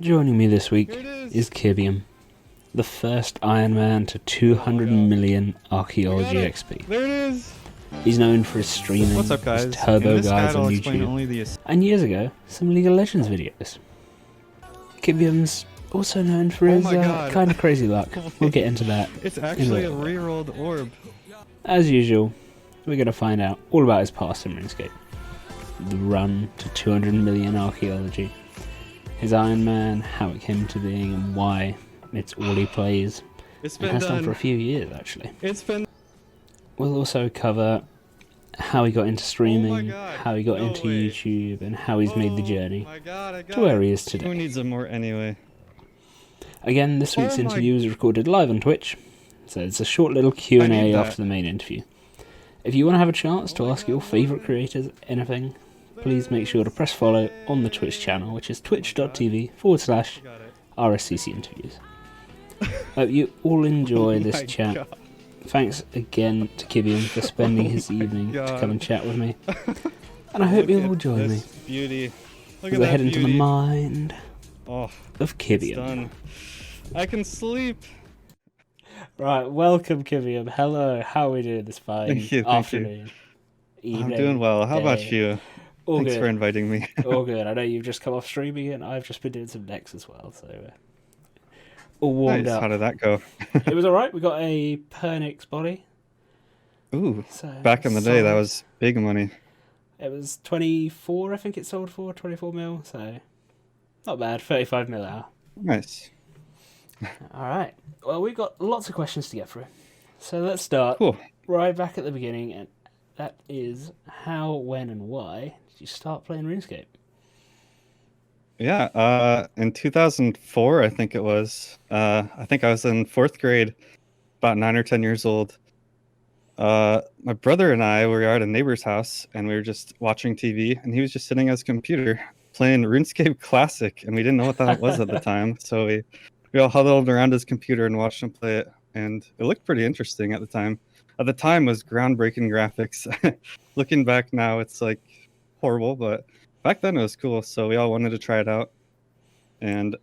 Joining me this week Here it is Kibbium, the first Ironman to 200 million Archaeology XP. There it is. He's known for his streaming, What's up, guys? his turbo In this guides guide, on I'll explain YouTube, only the and years ago, some League of Legends videos. Kibbium's also known for his kind of crazy luck. We'll get into that. It's actually a re-rolled orb. As usual, we're going to find out all about his past in Runescape, the run to 200 million Archaeology, his Ironman, how it came to being, and why it's all he plays. It's It been has done done for a few years, actually. It's been. We'll also cover how he got into streaming, God. how he got No into way. YouTube, and how he's made the journey My God, I got to where it. he is Who today. needs them more anyway? Again, this week's Oh my- interview is recorded live on Twitch, so it's a short little Q&A need that. after the main interview. If you want to have a chance to ask your favourite creators anything, please make sure to press follow on the Twitch channel, which is twitch.tv/RSCC interviews. Hope you all enjoy this my chat. God. Thanks again to Kibbium for spending his evening to God. come and chat with me. And I hope you'll all join me This beauty. Look as at I that head into the beauty. mind Oh, of it's Kibbium. done. I can sleep. Right, welcome Kibbium. Hello, how are we doing this fine Thank you, thank you. afternoon? Evening, I'm doing well. How about day? you? All Thanks good. for inviting me. All good. I know you've just come off streaming and I've just been doing some decks as well, so all warmed Nice. up. How did that go? It was alright. We got a Pernix body. Ooh, So back in the day, that solid. was big money. It was 24, I think it sold for, 24 mil, so not bad. 35 mil out. Nice. Alright. Well, we've got lots of questions to get through. So let's start Cool. right back at the beginning, and that is how, when, and why did you start playing RuneScape? Yeah, in 2004, I think it was. I think I was in 4th grade, about 9 or 10 years old. My brother and I were at a neighbor's house, and we were just watching TV, and he was just sitting at his computer playing RuneScape Classic, and we didn't know what that was at the time, so we all huddled around his computer and watched him play it, and it looked pretty interesting at the time. At the time, it was groundbreaking graphics. Looking back now, it's like horrible, but back then it was cool, so we all wanted to try it out, and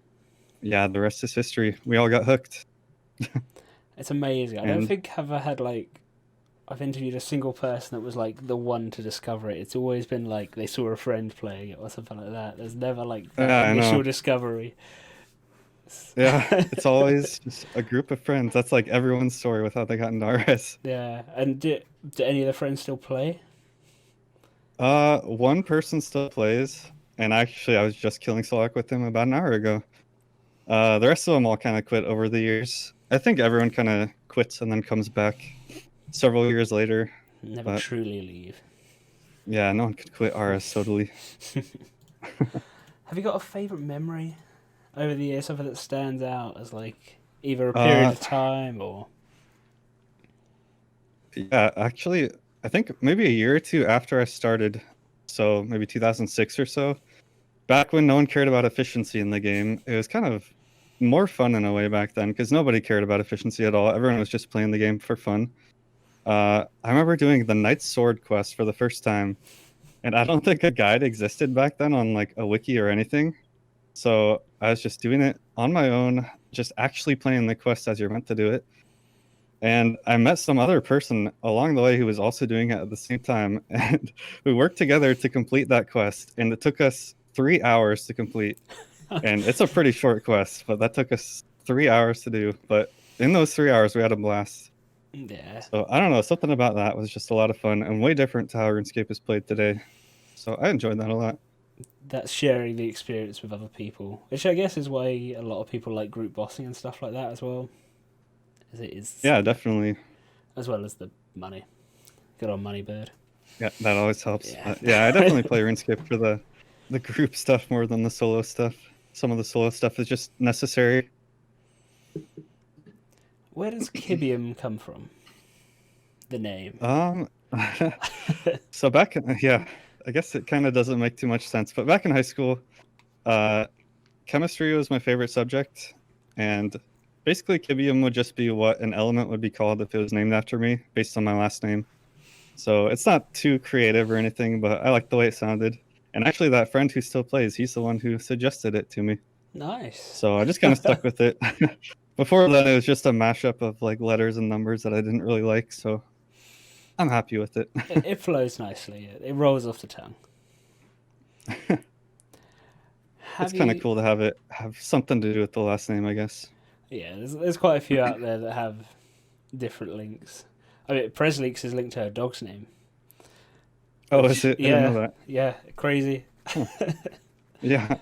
yeah, the rest is history. We all got hooked. It's amazing. I don't And- think I've ever had, like, I've interviewed a single person that was, like, the one to discover it. It's always been, like, they saw a friend playing it or something like that. There's never, like, that Yeah, I know. initial discovery. Yeah, it's always just a group of friends. That's like everyone's story with how they got into RS. Yeah, and do any of the friends still play? One person still plays, and actually I was just killing Solak with him about an hour ago. The rest of them all kind of quit over the years. I think everyone kind of quits and then comes back several years later. Never But- truly leave. Yeah, no one could quit RS totally. Have you got a favourite memory over the years, something that stands out as, like, either a period of time or... Yeah, actually, I think maybe a year or two after I started, so maybe 2006 or so, back when no one cared about efficiency in the game, it was kind of more fun in a way back then because nobody cared about efficiency at all. Everyone was just playing the game for fun. I remember doing the Knight's Sword quest for the first time, and I don't think a guide existed back then on like a wiki or anything. So I was just doing it on my own, just actually playing the quest as you're meant to do it. And I met some other person along the way who was also doing it at the same time, and we worked together to complete that quest. And it took us 3 hours to complete, and it's a pretty short quest, but that took us 3 hours to do. But in those 3 hours, we had a blast. Yeah. So I don't know, something about that was just a lot of fun and way different to how RuneScape is played today. So I enjoyed that a lot. That's sharing the experience with other people, which I guess is why a lot of people like group bossing and stuff like that as well. As it is, Yeah, definitely. as well as the money. Good on money bird. Yeah, that always helps. Yeah. Yeah, I definitely play RuneScape for the group stuff more than the solo stuff. Some of the solo stuff is just necessary. Where does Kibbium come from? The name. So back in, yeah, I guess it kind of doesn't make too much sense, but back in high school, chemistry was my favorite subject, and basically Kibbium would just be what an element would be called if it was named after me, based on my last name. So it's not too creative or anything, but I like the way it sounded. And actually, that friend who still plays, he's the one who suggested it to me. Nice. So I just kind of stuck with it. Before then, it was just a mashup of like letters and numbers that I didn't really like. So I'm happy with it. It flows nicely. It rolls off the tongue. It's Have kind of you? cool to have it have something to do with the last name, I guess. Yeah, there's quite a few out there that have different links. I mean, Presleaks is linked to her dog's name. Oh, is Which, it? I didn't know that. yeah, crazy. Huh. Yeah.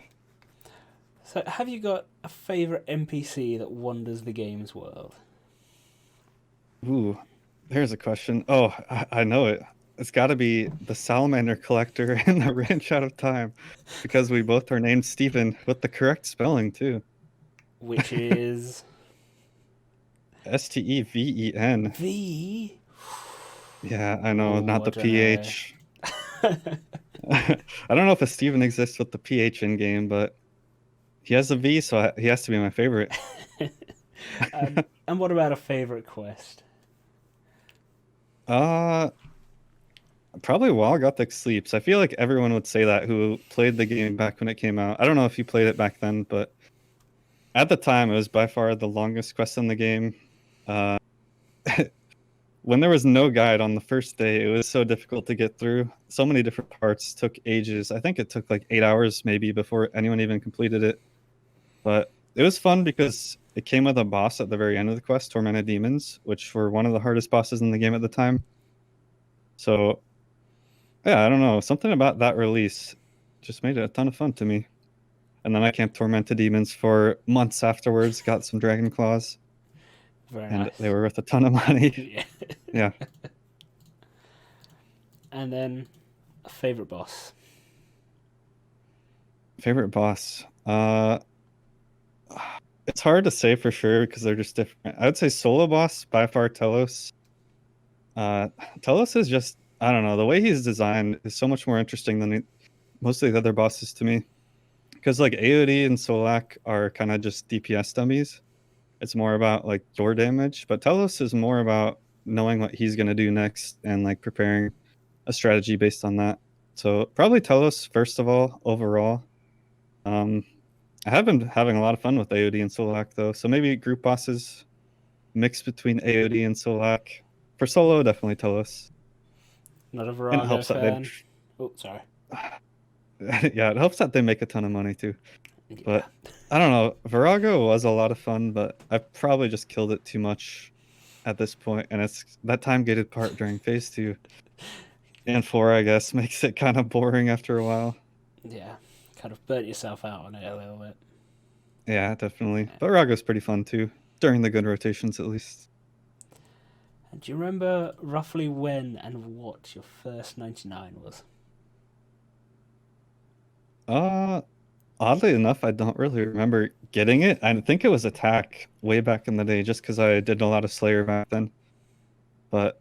So, have you got a favorite NPC that wanders the game's world? Ooh, there's a question. Oh, I know it. It's got to be the salamander collector in the Ranch Out of Time, because we both are named Stephen with the correct spelling too. Which is Steven. V. Yeah, I know, Ooh, not I the don't know. PH. I don't know if a Steven exists with the PH in game, but he has a V, so he has to be my favorite. And what about a favorite quest? uh, Probably While Gothic Sleeps. I feel like everyone would say that who played the game back when it came out. I don't know if you played it back then, but at the time, it was by far the longest quest in the game. Uh, when there was no guide on the first day, it was so difficult to get through. So many different parts took ages. I think it took like 8 hours maybe before anyone even completed it. But it was fun because it came with a boss at the very end of the quest, Tormented Demons, which were one of the hardest bosses in the game at the time. So yeah, I don't know. Something about that release just made it a ton of fun to me. And then I camped Tormented Demons for months afterwards, got some Dragon Claws, Very and they nice. were worth a ton of money. Yeah. Yeah. And then a favorite boss. Favorite boss. It's hard to say for sure because they're just different. I would say solo boss by far Telos. Uh, Telos is just, I don't know, the way he's designed is so much more interesting than most of the other bosses to me. Because like AOD and Solak are kind of just DPS dummies. It's more about like your damage, but Telos is more about knowing what he's gonna do next and like preparing a strategy based on that. So probably Telos first of all overall. Um, I have been having a lot of fun with AOD and Solak though, so maybe group bosses mix between AOD and Solak. For solo, definitely Telos, Not a and it Virago helps that they, fan. Oh, sorry. yeah, it helps that they make a ton of money too. Yeah. But I don't know. Virago was a lot of fun, but I probably just killed it too much at this point, and it's that time gated part during phase 2 and 4, I guess, makes it kind of boring after a while. Yeah. Kind of burnt yourself out on it a little bit. Yeah, definitely. But Virago's pretty fun too, during the good rotations at least. And do you remember roughly when and what your first 99 was? Uh, Oddly enough, I don't really remember getting it. I think it was Attack way back in the day, just because I did a lot of Slayer back then. But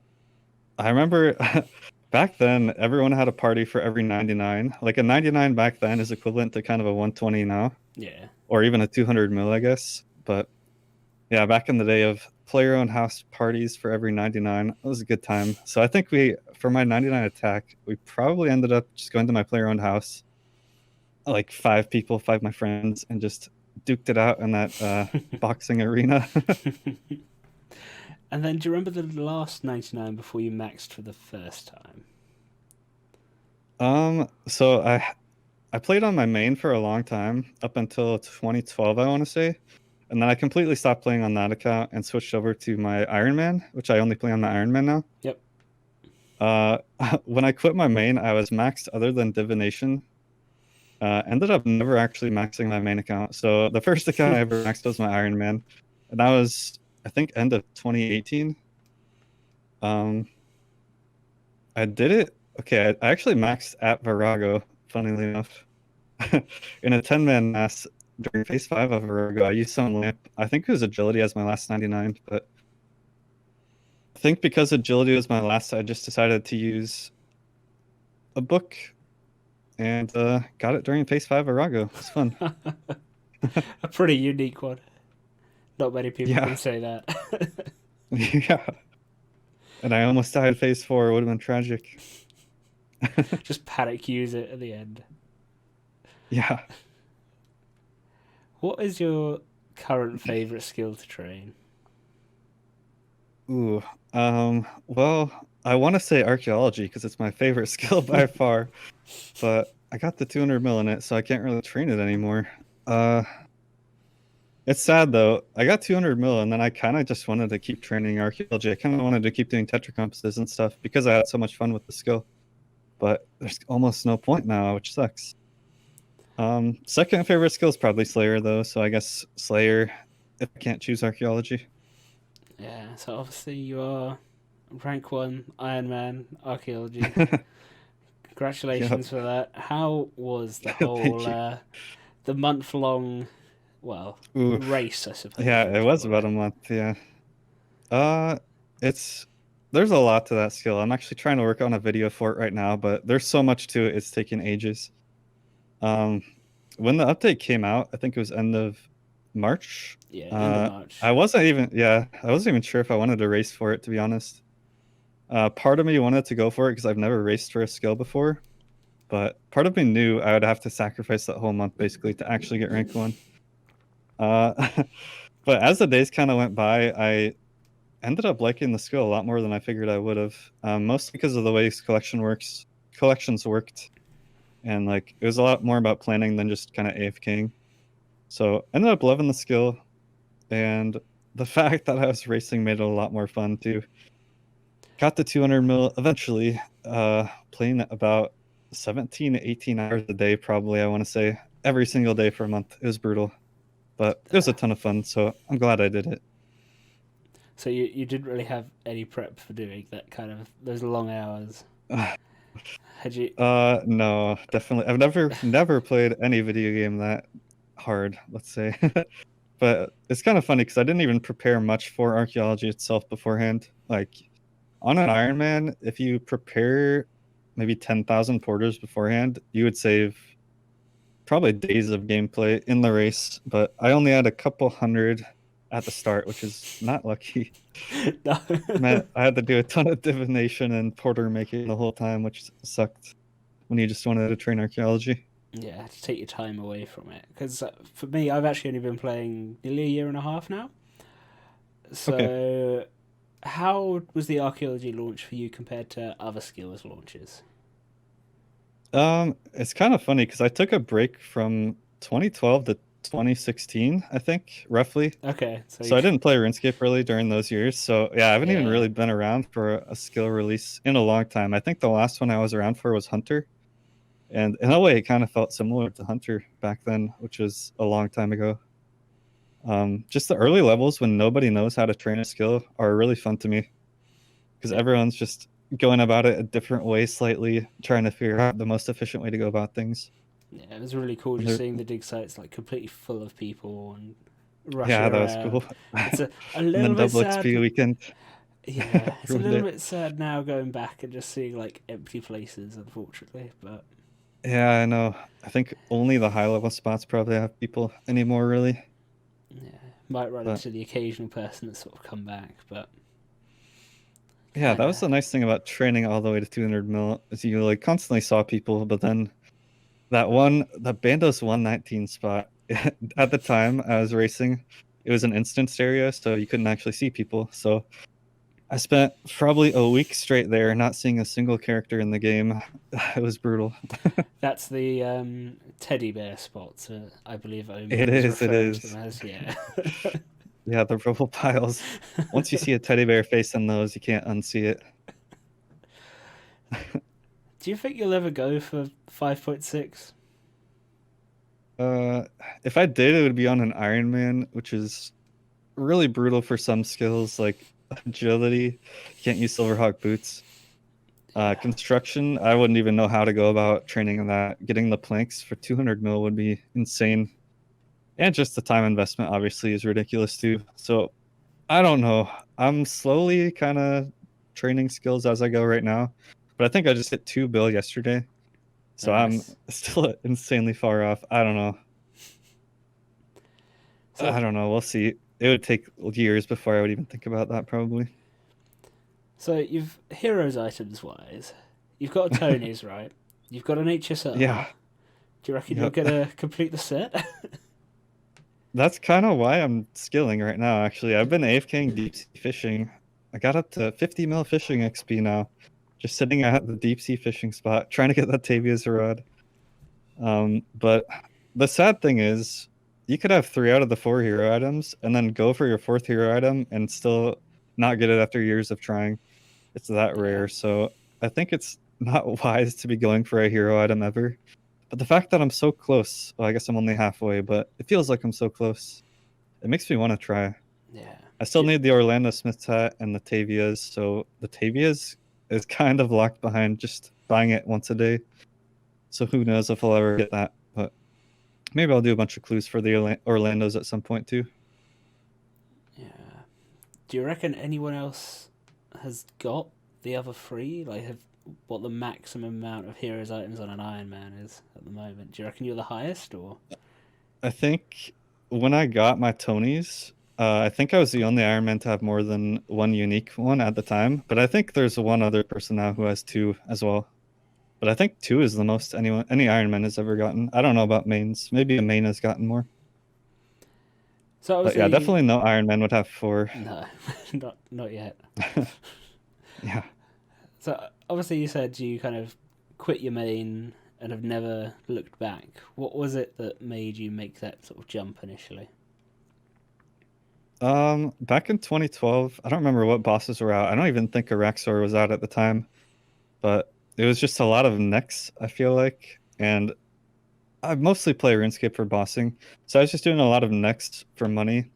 I remember back then, everyone had a party for every 99. Like a 99 back then is equivalent to kind of a 120 now, Yeah. or even a 200 mil, I guess. But yeah, back in the day of player owned house parties for every 99, it was a good time. So I think for my 99 attack, we probably ended up just going to my player owned house, like 5 people, 5 of my friends, and just duked it out in that boxing arena. And then do you remember the last 99 before you maxed for the first time? So I played on my main for a long time, up until 2012, I want to say. And then I completely stopped playing on that account and switched over to my Ironman, which I only play on my Ironman now. Yep. Uh, when I quit my main, I was maxed other than Divination. Ended up never actually maxing my main account. So the first account I ever maxed was my Ironman. And that was, I think, end of 2018. Um, I did it. Okay, I actually maxed at Virago, funnily enough. In a 10-man mass during phase 5 of Virago, I used some lamp. I think it was agility as my last 99, but I think because agility was my last, I just decided to use a book and got it during phase 5 of Virago. It was fun. A pretty unique one. Not many people Yeah. can say that. Yeah. And I almost died phase 4. It would have been tragic. Just panic use it at the end. Yeah. What is your current favorite skill to train? Ooh, well, I want to say archaeology because it's my favorite skill by far, but I got the 200 mil in it, so I can't really train it anymore. Uh, it's sad though. I got 200 mil, and then I kind of just wanted to keep training archaeology. I kind of wanted to keep doing tetracompasses and stuff because I had so much fun with the skill. But there's almost no point now, which sucks. Second favorite skill is probably Slayer though, so I guess Slayer if I can't choose archaeology. Yeah, so obviously you are rank 1 Ironman archaeology. Yep. Congratulations for that. How was the Thank whole you. the month long, well, Ooh, race, I suppose yeah, you it would was call about it? a month. Yeah. Uh, it's there's a lot to that skill. I'm actually trying to work on a video for it right now, but there's so much to it. It's taking ages. Um, when the update came out, I think it was end of March. Yeah, end of I March. wasn't even yeah, I wasn't even sure if I wanted to race for it to be honest. Part of me wanted to go for it because I've never raced for a skill before, but part of me knew I would have to sacrifice that whole month basically to actually get rank one. Uh, but as the days kind of went by, I ended up liking the skill a lot more than I figured I would have. Mostly because of the way collections worked, and like it was a lot more about planning than just kind of AFKing. So ended up loving the skill, and the fact that I was racing made it a lot more fun too. Got the 200 mil eventually, playing about 17 to 18 hours a day, probably, I want to say, every single day for a month. It was brutal, but it was a ton of fun, so I'm glad I did it. So you didn't really have any prep for doing that kind of those long hours. Had you? No, definitely. I've never played any video game that hard, let's say. But it's kind of funny because I didn't even prepare much for archaeology itself beforehand. Like on an Ironman, if you prepare maybe 10,000 porters beforehand, you would save probably days of gameplay in the race. But I only had a couple hundred at the start, which is not lucky. No. Meant I had to do a ton of divination and porter making the whole time, which sucked when you just wanted to train archaeology. Yeah, to take your time away from it. Because for me, I've actually only been playing nearly a year and a half now. Okay. So, how was the archaeology launch for you compared to other skills launches? It's kind of funny because I took a break from 2012 to 2016, I think, roughly. Okay, so So I didn't play RuneScape really during those years. So yeah, I haven't even yeah, really been around for a skill release in a long time. I think the last one I was around for was Hunter. And in a way, it kind of felt similar to Hunter back then, which was a long time ago. Just the early levels when nobody knows how to train a skill are really fun to me because yeah, everyone's just going about it a different way slightly, trying to figure out the most efficient way to go about things. yeah. It was really cool And just they're, seeing the dig sites like completely full of people and rushing yeah, that was cool. around. It's a And little then bit double sad. XP weekend Yeah, it's a ruined little it. bit sad now going back and just seeing like empty places, unfortunately. But Yeah, I know. I think only the high level spots probably have people anymore, really. yeah, might run But into the occasional person that's sort of come back, but yeah, kind that of was the nice thing about training all the way to 200 mil is you like constantly saw people, but then the Bandos 119 spot at the time I was racing, it was an instance area, so you couldn't actually see people. So I spent probably a week straight there, not seeing a single character in the game. It was brutal. that's the teddy bear spots. I believe It Omen was is, it referring to is. them as. Yeah. Yeah, the rubble piles. Once you see a teddy bear face in those, you can't unsee it. Do you think you'll ever go for 5.6? Uh, if I did, it would be on an Ironman, which is really brutal for some skills like agility. You can't use Silverhawk boots. Yeah, Construction, I wouldn't even know how to go about training that. Getting the planks for 200 mil would be insane. And just the time investment, obviously, is ridiculous too. So I don't know. I'm slowly kind of training skills as I go right now. But I think I just hit 2 bill yesterday. So I'm nice. still insanely far off. I don't know. So, I don't know. We'll see. It would take years before I would even think about that, probably. so you've heroes items wise, you've got a Tony's right. You've got an Yeah. HSR. Do you reckon you're Yep. gonna complete the set? That's kind of why I'm skilling right now, actually. I've been AFKing deep sea fishing. I got up to 50 mil fishing XP now. Just sitting at the deep sea fishing spot, trying to get that Tavia's rod. But the sad thing is, you could have 3 out of the 4 hero items and then go for your 4th hero item and still not get it after years of trying. It's that Yeah. rare. So I think it's not wise to be going for a hero item ever. But the fact that I'm so close, well, I guess I'm only halfway, but it feels like I'm so close. It makes me want to try. Yeah. I still need the Orlando Smith's hat and the Tavias, so the Tavias is kind of locked behind just buying it once a day. So who knows if I'll ever get that, but maybe I'll do a bunch of clues for the Orlandos at some point too. Yeah. Do you reckon anyone else has got the other three? Like, have what the maximum amount of heroes items on an Iron Man is at the moment? Do you reckon you're the highest, or? I think when I got my Tonys, I think I was the only Iron Man to have more than one unique one at the time, but I think there's one other person now who has 2 as well. But I think 2 is the most any Iron Man has ever gotten. I don't know about mains. Maybe a main has gotten more. So But yeah, obviously, definitely no Iron Man would have 4. no, not yet. Yeah. So obviously, you said you kind of quit your main and have never looked back. What was it that made you make that sort of jump initially? Back in 2012, I don't remember what bosses were out. I don't even think Araxor was out at the time, but it was just a lot of necks, I feel like. And I mostly play RuneScape for bossing, so I was just doing a lot of necks for money.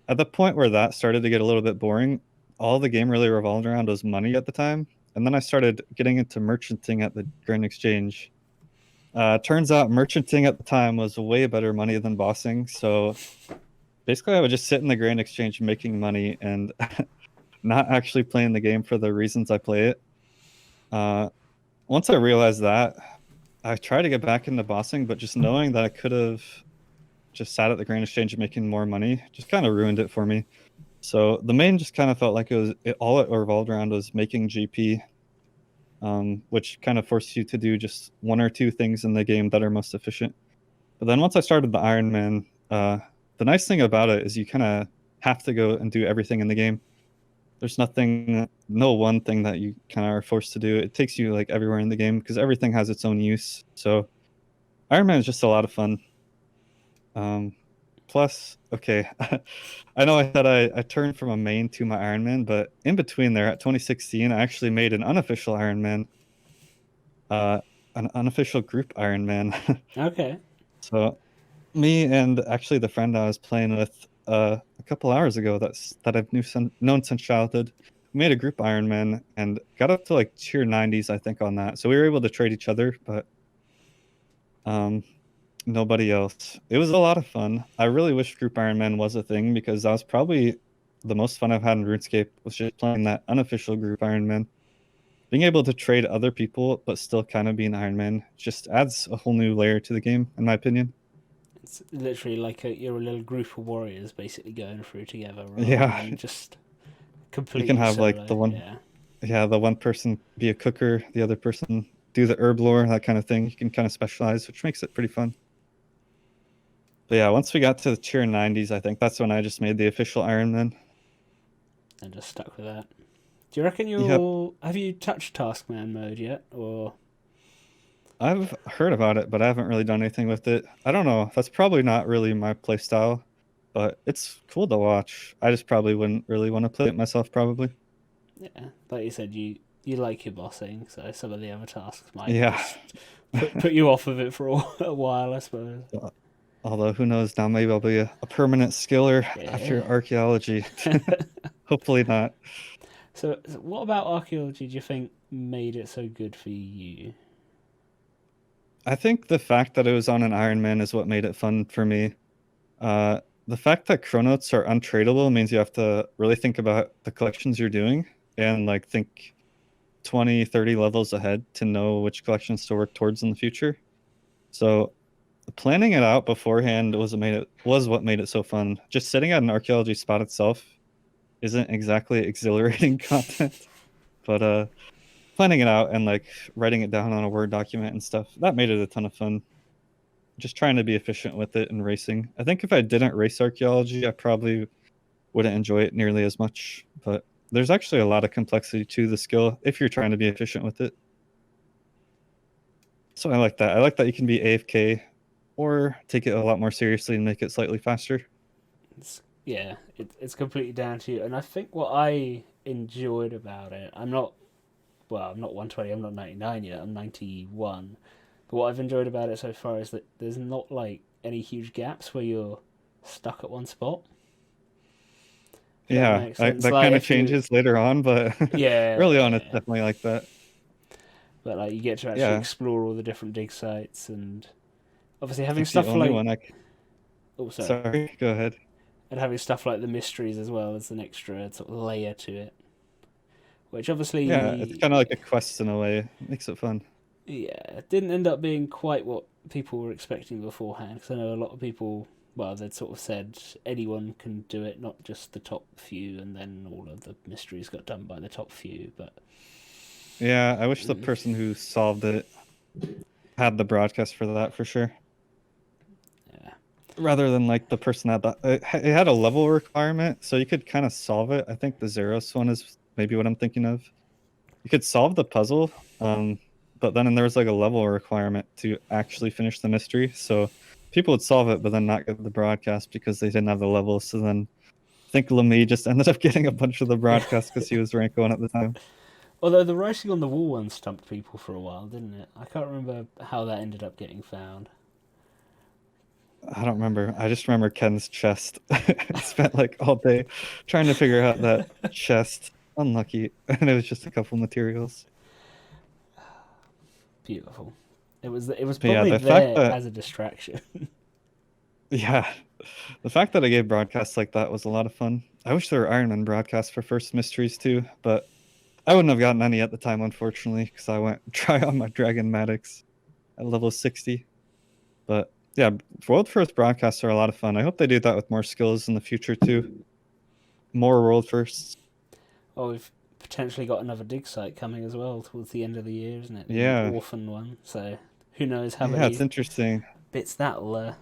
At the point where that started to get a little bit boring, all the game really revolved around was money at the time. And then I started getting into merchanting at the Grand Exchange. Turns out merchanting at the time was way better money than bossing. So basically, I would just sit in the Grand Exchange making money and not actually playing the game for the reasons I play it. Uh, Once I realized that, I tried to get back into bossing, but just knowing that I could have just sat at the Grand Exchange and making more money just kind of ruined it for me. So the main just kind of felt like all it revolved around was making GP, which kind of forced you to do just 1 or 2 things in the game that are most efficient. But then once I started the Ironman, the nice thing about it is you kind of have to go and do everything in the game. There's no one thing that you kind of are forced to do. It takes you like everywhere in the game because everything has its own use. So Ironman is just a lot of fun. Plus, okay, I know I said I turned from a main to my Ironman, but in between there at 2016, I actually made an unofficial Ironman, uh, an unofficial group Ironman. Okay. So me and actually the friend I was playing with a couple hours ago that I've known since childhood, we made a group Ironman and got up to like tier 90s, I think, on that. So we were able to trade each other, but um, nobody else. It was a lot of fun. I really wish group Ironman was a thing because that was probably the most fun I've had in RuneScape was just playing that unofficial group Ironman. Being able to trade other people but still kind of be an Ironman just adds a whole new layer to the game, in my opinion. It's literally like you're a little group of warriors basically going through together rather Yeah, than just you can completely have like solo. the one, Yeah. yeah, the one person be a cooker, the other person do the herb lore, that kind of thing. You can kind of specialize, which makes it pretty fun. But yeah, once we got to the tier 90s, I think that's when I just made the official Ironman. And just stuck with that. Do you reckon Yep, you'll have you touched Taskman mode yet, or? I've heard about it, but I haven't really done anything with it. I don't know. That's probably not really my play style, but it's cool to watch. I just probably wouldn't really want to play it myself, probably. Yeah, like you said, you like your bossing, so some of the other tasks might Yeah. just put you off of it for a while, I suppose. Although who knows, now maybe I'll be a permanent skiller Yeah. after archaeology. Hopefully not. So what about archaeology do you think made it so good for you? I think the fact that it was on an Iron Man is what made it fun for me. The fact that Chronotes are untradeable means you have to really think about the collections you're doing and like think 20, 30 levels ahead to know which collections to work towards in the future. So planning it out beforehand was what made it so fun. Just sitting at an archaeology spot itself isn't exactly exhilarating content, but planning it out and like writing it down on a Word document and stuff, that made it a ton of fun. just trying to be efficient with it and racing. I think if I didn't race archaeology, I probably wouldn't enjoy it nearly as much. But there's actually a lot of complexity to the skill if you're trying to be efficient with it. So I like that. I like that you can be AFK or take it a lot more seriously and make it slightly faster. It's completely down to you. And I think what I enjoyed about it, I'm not 120, I'm not 99 yet, I'm 91. But what I've enjoyed about it so far is that there's not like any huge gaps where you're stuck at one spot. Yeah, that Like kind of changes later on, but early on it's yeah. definitely like that. But like you get to actually Yeah, explore all the different dig sites, and obviously I having think the stuff only like one sorry, sorry, go ahead. and having stuff like the mysteries as well as an extra sort of layer to it, which Yeah, it's kind of obviously like a quest in a way. It makes it fun. yeah, didn't end up being quite what people were expecting beforehand. Because I know a lot of people, well, they'd sort of said anyone can do it, not just the top few, and then all of the mysteries got done by the top few. But Yeah, I wish the person who solved it had the broadcast for that for sure. yeah, Rather than like the person at the it had a level requirement, so you could kind of solve it. I think the Zeros one is maybe what I'm thinking of. You could solve the puzzle, but then there was like a level requirement to actually finish the mystery. So people would solve it, but then not get the broadcast because they didn't have the level. So then I think Lamy just ended up getting a bunch of the broadcast because he was rank 1 at the time. although the writing on the wall one stumped people for a while, didn't it? I can't remember how that ended up getting found. I don't remember. I just remember Ken's chest. I spent like all day trying to figure out that chest. Unlucky. And it was just a couple materials. Beautiful. It was But yeah, probably the fact there that as a distraction. yeah, the fact that I gave broadcasts like that was a lot of fun. I wish there were Ironman broadcasts for first mysteries too, but I wouldn't have gotten any at the time, unfortunately, because I went try on my Dragon Maddox at level 60. But yeah, world first broadcasts are a lot of fun. I hope they do that with more skills in the future too. More world firsts. Oh, we've potentially got another dig site coming as well towards the end of the year, isn't it? The Yeah, Orphan one. So who knows how yeah, it's many interesting. bits that'll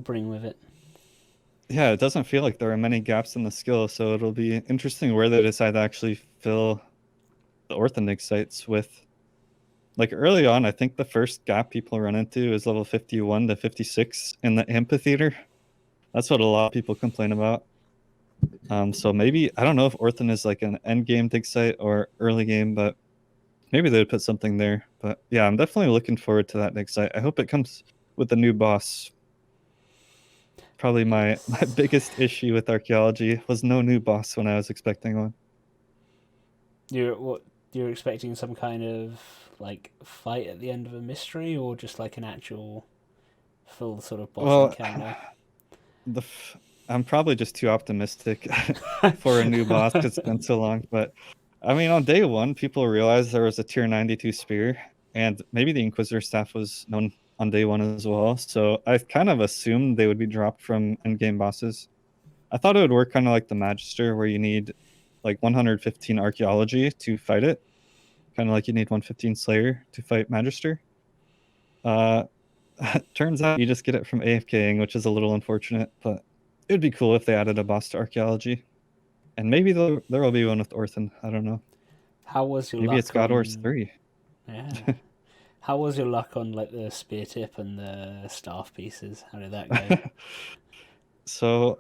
bring with it. Yeah, it doesn't feel like there are many gaps in the skill, so it'll be interesting where they decide to actually fill the Orthen sites with. Like early on, I think the first gap people run into is level 51 to 56 in the amphitheater. That's what a lot of people complain about. So maybe I don't know if Orthen is like an end game dig site or early game, but maybe they would put something there. But yeah, I'm definitely looking forward to that dig site. I hope it comes with the new boss. Probably my Yes. biggest issue with archaeology was no new boss when I was expecting one. You're expecting some kind of like fight at the end of a mystery, or just like an actual full sort of boss Well, encounter? the I'm probably just too optimistic for a new boss because it's been so long. But I mean, on day one, people realized there was a tier 92 spear, and maybe the Inquisitor staff was known on day one as well. So I kind of assumed they would be dropped from endgame bosses. I thought it would work kind of like the Magister, where you need like 115 archaeology to fight it, kind of like you need 115 Slayer to fight Magister. Uh, Turns out you just get it from AFKing, which is a little unfortunate, but it would be cool if they added a boss to archaeology. And maybe there will be one with Orthen. I don't know. How was your Maybe it's luck God Wars on? 3. Yeah. How was your luck on like the spear tip and the staff pieces? How did that go? So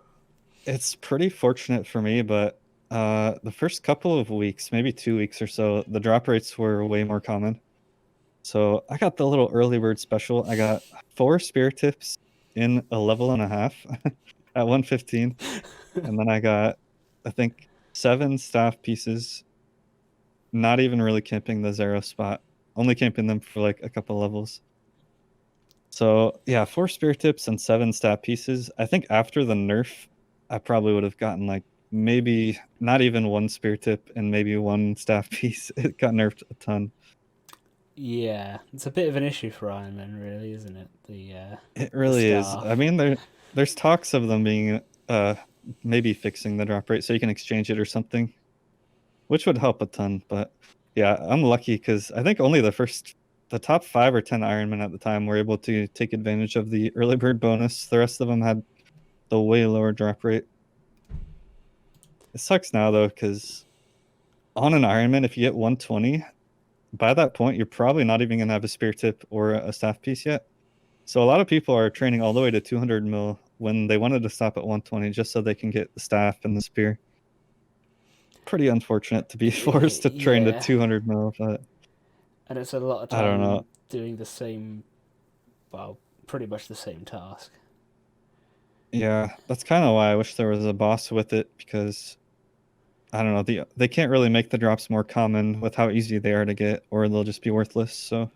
it's pretty fortunate for me, but the first couple of weeks, maybe 2 weeks or so, the drop rates were way more common. So I got the little early bird special. I got 4 spear tips in a level and a half at 115. And then I got, I think, 7 staff pieces, not even really camping the Zero spot, only camping them for like a couple levels. So yeah, 4 spear tips and 7 staff pieces. I think after the nerf, I probably would have gotten like maybe not even 1 spear tip and maybe 1 staff piece. It got nerfed a ton. Yeah, it's a bit of an issue for Ironman, really, isn't it? It The really is. I staff. mean, there's talks of them being maybe fixing the drop rate so you can exchange it or something, which would help a ton. But yeah, I'm lucky because I think only the first the top 5 or 10 Ironmen at the time were able to take advantage of the early bird bonus. The rest of them had the way lower drop rate. It sucks now though, because on an Ironman, if you get 120, by that point you're probably not even gonna have a spear tip or a staff piece yet. So a lot of people are training all the way to 200 mil when they wanted to stop at 120 just so they can get the staff and the spear. Pretty unfortunate to be forced to train to Yeah, 200 mil, but and it's a lot of I don't time know. doing the same, well, pretty much the same task. Yeah, that's kind of why I wish there was a boss with it, because I don't know, they can't really make the drops more common with how easy they are to get, or they'll just be worthless. So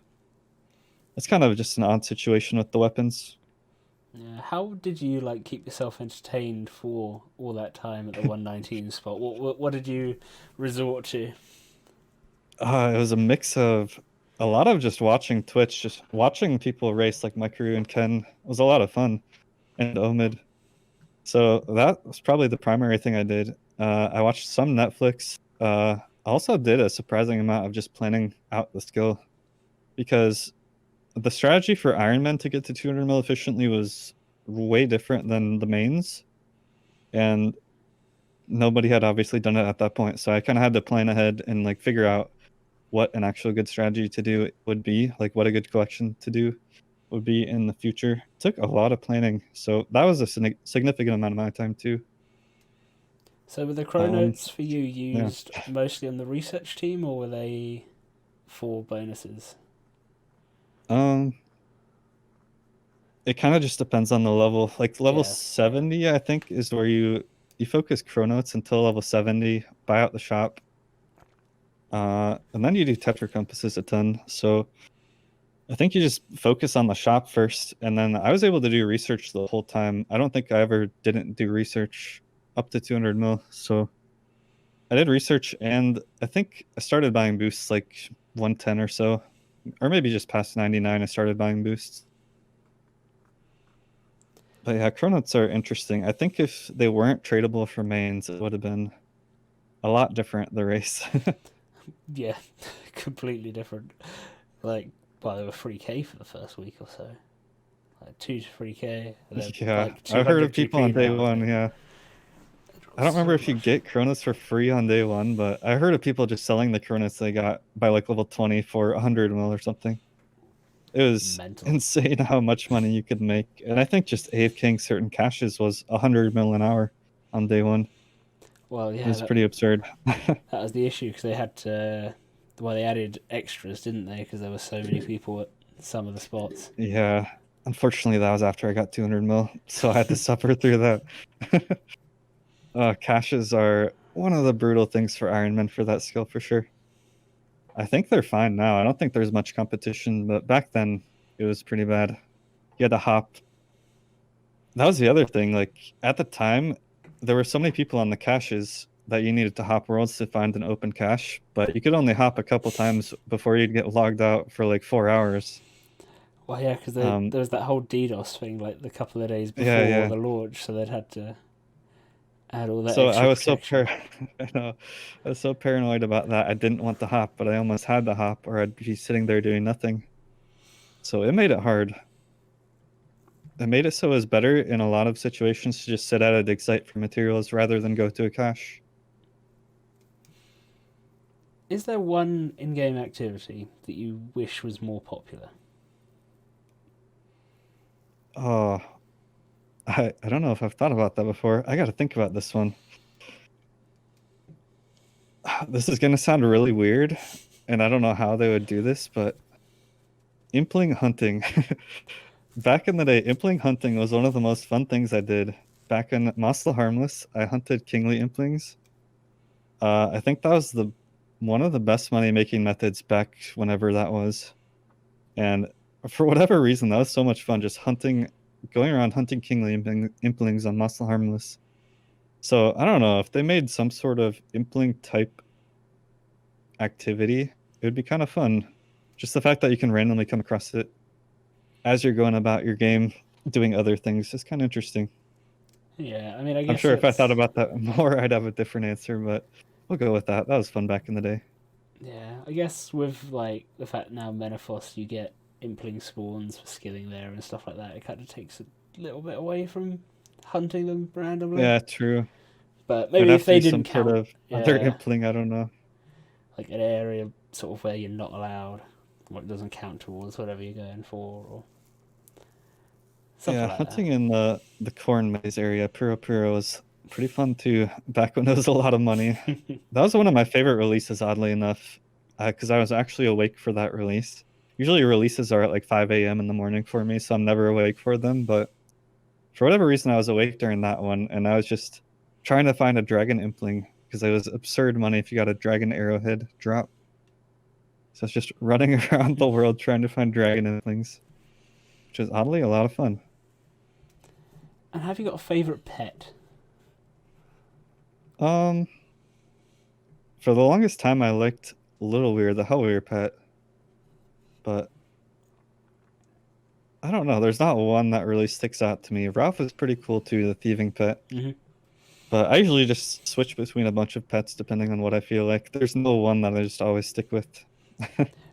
it's kind of just an odd situation with the weapons. Yeah, how did you like keep yourself entertained for all that time at the 119 spot? What did you resort to? It was a mix of a lot of just watching Twitch, just watching people race like my crew and Ken was a lot of fun, and Omid. So that was probably the primary thing I did. I watched some Netflix. I also did a surprising amount of just planning out the skill, because the strategy for Ironman to get to 200 mil efficiently was way different than the mains, and nobody had obviously done it at that point. So I kind of had to plan ahead and like figure out what an actual good strategy to do would be, like what a good collection to do would be in the future. It took a lot of planning, so that was a significant amount of my time too. So were the Um, Chronotes for you yeah. used mostly on the research team, or were they for bonuses? Um, it kind of just depends on the level. Like level Yeah, 70, I think, is where you focus Chronotes until level 70, buy out the shop. And then you do Tetra compasses a ton. So I think you just focus on the shop first, and then I was able to do research the whole time. I don't think I ever didn't do research up to 200 mil. So I did research, and I think I started buying boosts like 110 or so, or maybe just past 99. I started buying boosts. But yeah, Chronotes are interesting. I think if they weren't tradable for mains, it would have been a lot different, the race. yeah, completely different. Like, well, they were 3k for the first week or so, like 2 to 3k. They're Yeah, like I've heard 200 of people on GP day now, and one. they Yeah. I drop don't remember so if you much. get Chronos for free on day one, but I heard of people just selling the Chronos they got by like level 20 for 100 mil or something. It was Mental. insane how much money you could make. And I think just AFKing certain caches was 100 mil an hour on day one. Well, It yeah, was pretty absurd. that was the issue because they had to. Well, they added extras, didn't they? Because there were so many people at some of the spots. Yeah. Unfortunately, that was after I got 200 mil, so I had to suffer through that. Caches are one of the brutal things for Ironman for that skill for sure. I think they're fine now. I don't think there's much competition, but back then it was pretty bad. You had to hop. That was the other thing. Like at the time, there were so many people on the caches that you needed to hop worlds to find an open cache, but you could only hop a couple times before you'd get logged out for like 4 hours. Well, yeah, because there Um, was that whole DDoS thing like the couple of days yeah, before yeah. the launch, so they'd had to add all that So I extra was so protection. I know, I was so paranoid about that. I didn't want to hop, but I almost had to hop, or I'd be sitting there doing nothing. So it made it hard. It made it so it was better in a lot of situations to just sit at a dig site for materials rather than go to a cache. Is there one in-game activity that you wish was more popular? Oh, I don't know if I've thought about that before. I got to think about this one. This is going to sound really weird, and I don't know how they would do this, but impling hunting. Back in the day, impling hunting was one of the most fun things I did. Back in Moss the Harmless, I hunted kingly implings. I think that was the one of the best money making methods back whenever that was. And for whatever reason, that was so much fun just hunting, going around hunting kingly implings on Moss the Harmless. So I don't know if they made some sort of impling type activity, it would be kind of fun. Just the fact that you can randomly come across it as you're going about your game, doing other things is kind of interesting. Yeah, I mean, I I'm guess sure if I thought that's about that more, I'd have a different answer, but we'll go with that. That was fun back in the day. Yeah, I guess with like the fact now Menethos you get impling spawns for skilling there and stuff like that, it kind of takes a little bit away from hunting them randomly. Yeah, true. But There'd maybe have if to they be didn't some sort count, of other yeah, impling. I don't know. like an area sort of where you're not allowed, what doesn't count towards whatever you're going for, or something Yeah, like that. hunting in the corn maze area, Puro was pretty fun too. Back when there was a lot of money. That was one of my favorite releases, oddly enough, because I was actually awake for that release. Usually releases are at like 5 a.m. in the morning for me, so I'm never awake for them. But for whatever reason, I was awake during that one, and I was just trying to find a dragon impling because it was absurd money if you got a dragon arrowhead drop. So I was just running around the world trying to find dragon implings, which is oddly a lot of fun. And have you got a favourite pet? Um, for the longest time, I liked Little Weird, the Hellweir pet, but I don't know. There's not one that really sticks out to me. Ralph is pretty cool too, the thieving pet. Mm-hmm. But I usually just switch between a bunch of pets depending on what I feel like. There's no one that I just always stick with.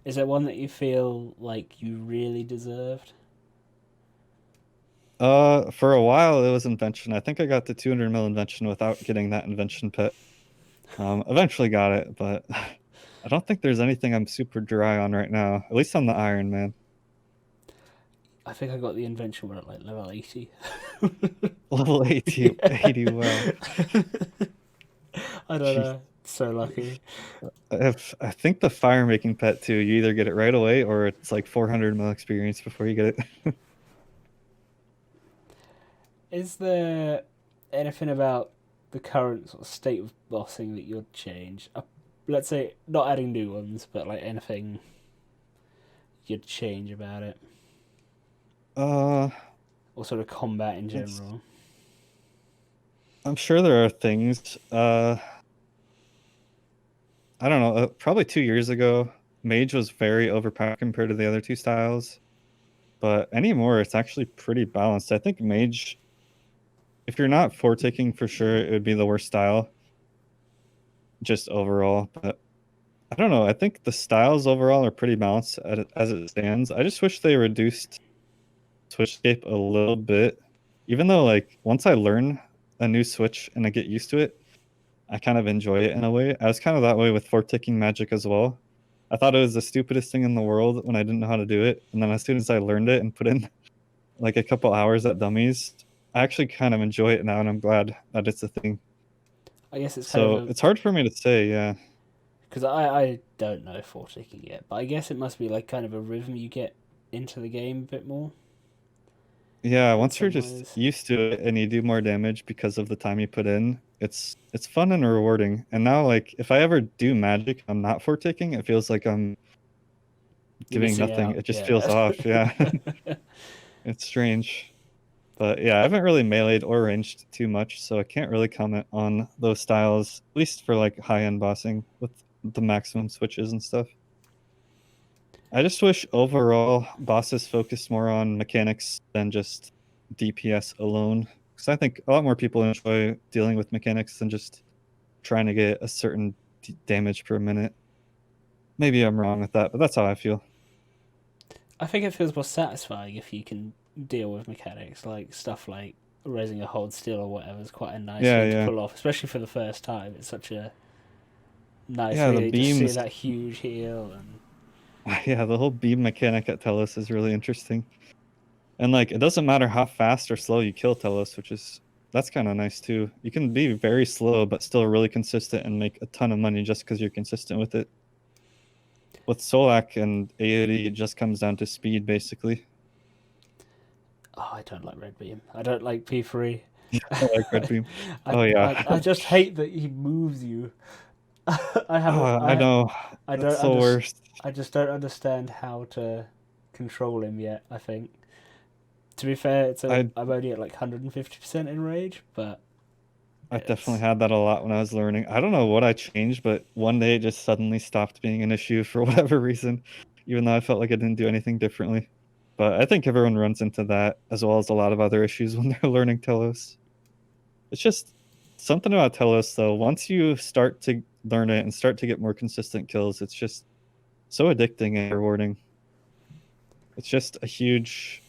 Is there one that you feel like you really deserved? For a while it was invention. I think I got the 200 mil invention without getting that invention pet. Eventually got it, but I don't think there's anything I'm super dry on right now. At least on the Iron Man. I think I got the invention one at like level 80. Level 80, 80 well. I don't Jeez. know. So lucky. I think the fire making pet too, you either get it right away or it's like 400 mil experience before you get it. Is there anything about the current sort of state of bossing that you'd change? Let's say not adding new ones, but like anything you'd change about it, uh or sort of combat in it's general. I'm sure there are things. I don't know. Probably 2 years ago, Mage was very overpowered compared to the other two styles. But anymore, it's actually pretty balanced. I think Mage, if you're not taking for sure, it would be the worst style, just overall. But I don't know. I think the styles overall are pretty balanced as it stands. I just wish they reduced Switchscape a little bit. Even though, like, once I learn a new switch and I get used to it, I kind of enjoy it in a way. I was kind of that way with ticking magic as well. I thought it was the stupidest thing in the world when I didn't know how to do it. And then as soon as I learned it and put in like a couple hours at dummies, I actually kind of enjoy it now and I'm glad that it's a thing. I guess it's kind of So a it's hard for me to say, yeah. because I don't know four ticking yet, but I guess it must be like kind of a rhythm you get into the game a bit more Yeah, in once you're some just ways. used to it and you do more damage because of the time you put in, it's fun and rewarding. And now like if I ever do magic, I'm not ticking, it feels like I'm You're doing missing nothing. out. It just feels Yeah. off, yeah. It's strange. But yeah, I haven't really meleeed or ranged too much, so I can't really comment on those styles, at least for like high-end bossing with the maximum switches and stuff. I just wish overall bosses focused more on mechanics than just DPS alone. Because I think a lot more people enjoy dealing with mechanics than just trying to get a certain damage per minute. Maybe I'm wrong with that, but that's how I feel. I think it feels more satisfying if you can deal with mechanics, like stuff like raising a hold still or whatever is quite a nice Yeah, thing to yeah. pull off, especially for the first time. It's such a nice Yeah, the feeling just seeing beams. that huge heal and Yeah, the whole beam mechanic at Telos is really interesting. And like it doesn't matter how fast or slow you kill Telos, that's kind of nice too. You can be very slow but still really consistent and make a ton of money just because you're consistent with it. With Solak and AoD, it just comes down to speed basically. oh, I don't like Red Beam. I don't like P3. I like Red Beam. I, Oh I, yeah. I just hate that he moves you. I haven't I know. I don't That's the worst. I just don't understand how to control him yet. I think to be fair, I I'm only at like 150% in rage, but I definitely it's had that a lot when I was learning. I don't know what I changed, but one day it just suddenly stopped being an issue for whatever reason, even though I felt like I didn't do anything differently. But I think everyone runs into that as well as a lot of other issues when they're learning Telos. It's just something about Telos though. Once you start to learn it and start to get more consistent kills, it's just so addicting and rewarding. It's just a huge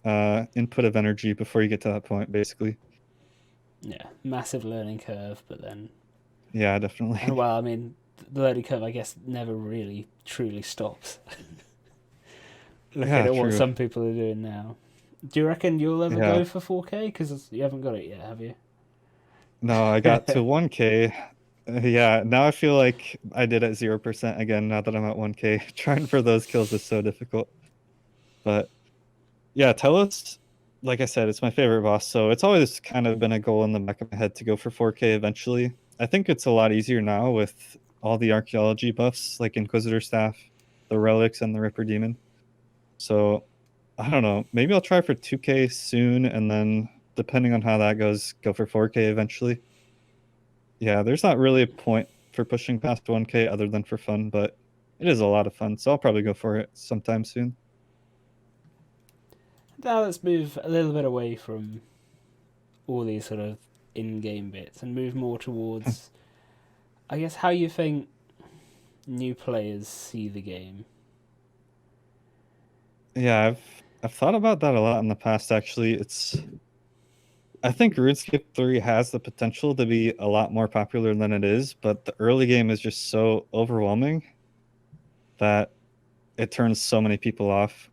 input of energy before you get to that point, basically. Yeah, massive learning curve, but then... Yeah, And definitely. well, I mean, the learning curve, I guess, never really truly stops. Looking Yeah, at what true. some people are doing now. Do you reckon you'll ever Yeah. go for 4K? Because you haven't got it yet, have you? No, I got to 1K. Yeah, now I feel like I did at 0% again now that I'm at 1K. Trying for those kills is so difficult. But yeah, Telos, like I said, it's my favorite boss, so it's always kind of been a goal in the back of my head to go for 4K eventually. I think it's a lot easier now with all the archaeology buffs, like Inquisitor Staff, the Relics, and the Ripper Demon. So I don't know. Maybe I'll try for 2K soon, and then depending on how that goes, go for 4K eventually. Yeah, there's not really a point for pushing past 1K other than for fun, but it is a lot of fun, so I'll probably go for it sometime soon. Now let's move a little bit away from all these sort of in-game bits and move more towards, I guess, how you think new players see the game. Yeah, I've thought about that a lot in the past actually. I think RuneScape 3 has the potential to be a lot more popular than it is, but the early game is just so overwhelming that it turns so many people off.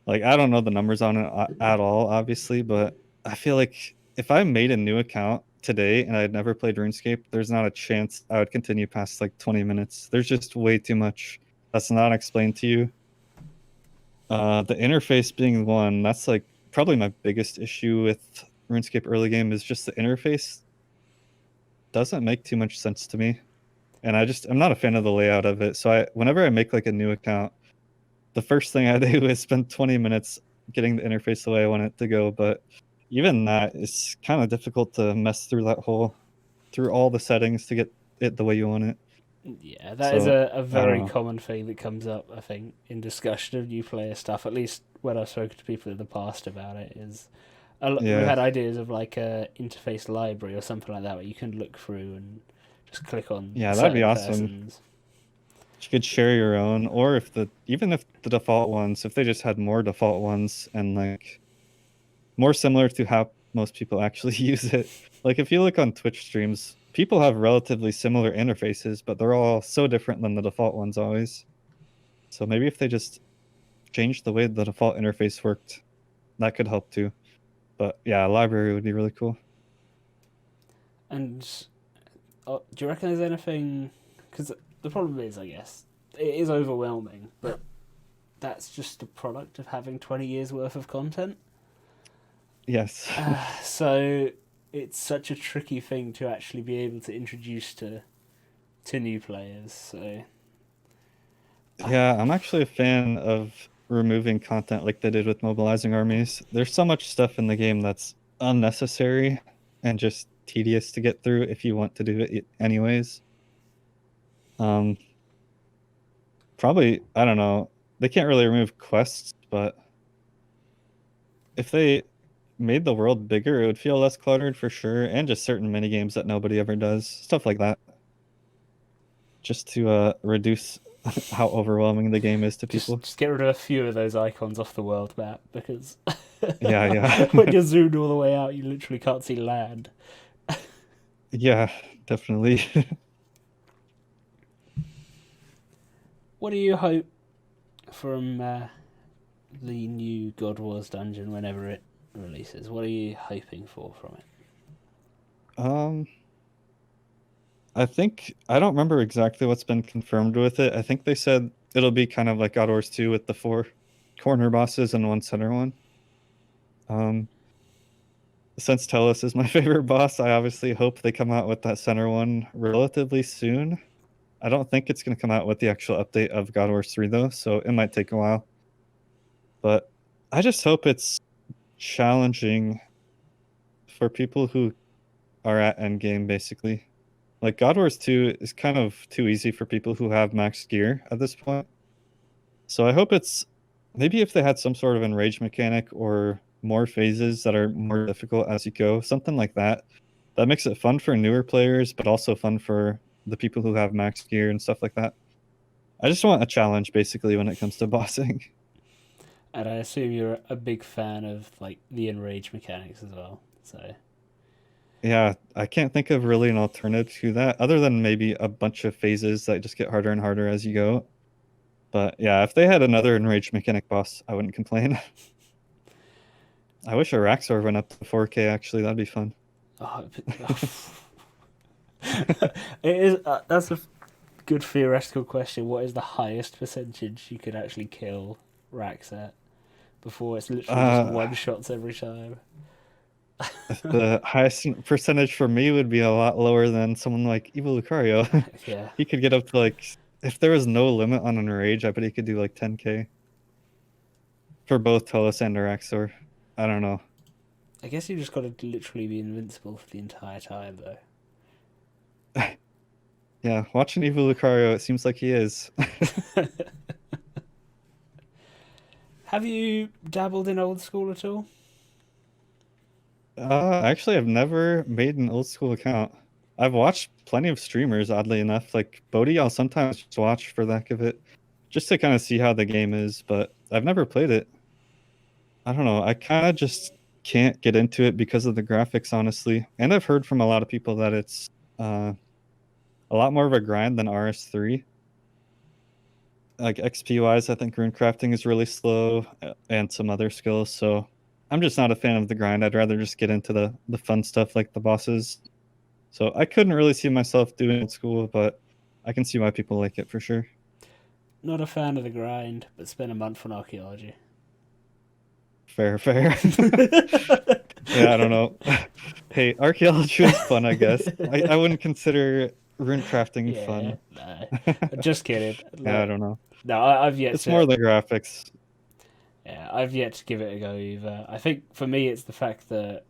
Like I don't know the numbers on it at all, obviously, but I feel like if I made a new account today and I had never played RuneScape, there's not a chance I would continue past like 20 minutes. There's just way too much that's not explained to you. The interface being one, that's like probably my biggest issue with RuneScape early game is just the interface doesn't make too much sense to me. And I'm not a fan of the layout of it. So whenever I make like a new account, the first thing I do is spend 20 minutes getting the interface the way I want it to go. But even that is kind of difficult to mess through through all the settings to get it the way you want it. Yeah, that is So a I don't very know. common thing that comes up, I think, in discussion of new player stuff. At least when I've spoken to people in the past about it, is we've Yeah. had ideas of like a interface library or something like that where you can look through and just click on Yeah, that'd be certain awesome. persons. You could share your own, or even if the default ones, if they just had more default ones and like more similar to how most people actually use it. Like if you look on Twitch streams, people have relatively similar interfaces, but they're all so different than the default ones always. So maybe if they just changed the way the default interface worked, that could help too. But yeah, a library would be really cool. And do you reckon there's anything? Because the problem is, I guess, it is overwhelming, but that's just a product of having 20 years worth of content. Yes. So it's such a tricky thing to actually be able to introduce to new players. So Yeah, I'm actually a fan of removing content like they did with mobilizing armies. There's so much stuff in the game that's unnecessary and just tedious to get through if you want to do it anyways. Um, Probably, I don't know. They can't really remove quests, but if they made the world bigger, it would feel less cluttered for sure, and just certain mini games that nobody ever does, stuff like that, just to reduce how overwhelming the game is to people. just get rid of a few of those icons off the world map because Yeah, yeah. when you're zoomed all the way out, you literally can't see land. Yeah, definitely. What do you hope from the new God Wars dungeon whenever it releases? What are you hoping for from it? um I don't remember exactly what's been confirmed with it. I think they said it'll be kind of like God Wars 2 with the 4 corner bosses and one center one. um since Telos is my favorite boss, I obviously hope they come out with that center one relatively soon. I don't think it's going to come out with the actual update of God Wars 3 though, so it might take a while. But I just hope it's challenging for people who are at endgame basically. Like God Wars 2 is kind of too easy for people who have max gear at this point. So I hope it's maybe if they had some sort of enrage mechanic or more phases that are more difficult as you go, something like that. That makes it fun for newer players, but also fun for the people who have max gear and stuff like that. I just want a challenge basically when it comes to bossing. And I assume you're a big fan of like the enrage mechanics as well. So Yeah, I can't think of really an alternative to that other than maybe a bunch of phases that just get harder and harder as you go. But yeah, if they had another enraged mechanic boss, I wouldn't complain. I wish Araxor went up to 4K actually, that'd be fun. oh, it is. That's a good theoretical question. What is the highest percentage you could actually kill Rax at before it's literally just one shots every time? The highest percentage for me would be a lot lower than someone like Evil Lucario. Yeah. He could get up to like, if there was no limit on enrage, I bet he could do like 10K for both Telos and Araxor. I don't know. I guess you just got to literally be invincible for the entire time, though. Yeah, watching Evil Lucario, it seems like he is. Have you dabbled in old school at all? Actually, I've never made an old school account. I've watched plenty of streamers, oddly enough. Like Bodhi, I'll sometimes just watch for the heck of it, just to kind of see how the game is, but I've never played it. I don't know. I kind of just can't get into it because of the graphics, honestly. And I've heard from a lot of people that it's a lot more of a grind than RS3. Like XP wise, I think rune crafting is really slow and some other skills. So I'm just not a fan of the grind. I'd rather just get into the fun stuff like the bosses. So I couldn't really see myself doing old school, but I can see why people like it for sure. Not a fan of the grind, but spend a month on archaeology. Fair, fair. Yeah, I don't know. Hey, archaeology is fun, I guess. I wouldn't consider rune crafting Yeah, fun. no. Just kidding. Yeah, I don't know. No, I've yet It's to. more the graphics. Yeah, I've yet to give it a go either. I think for me, it's the fact that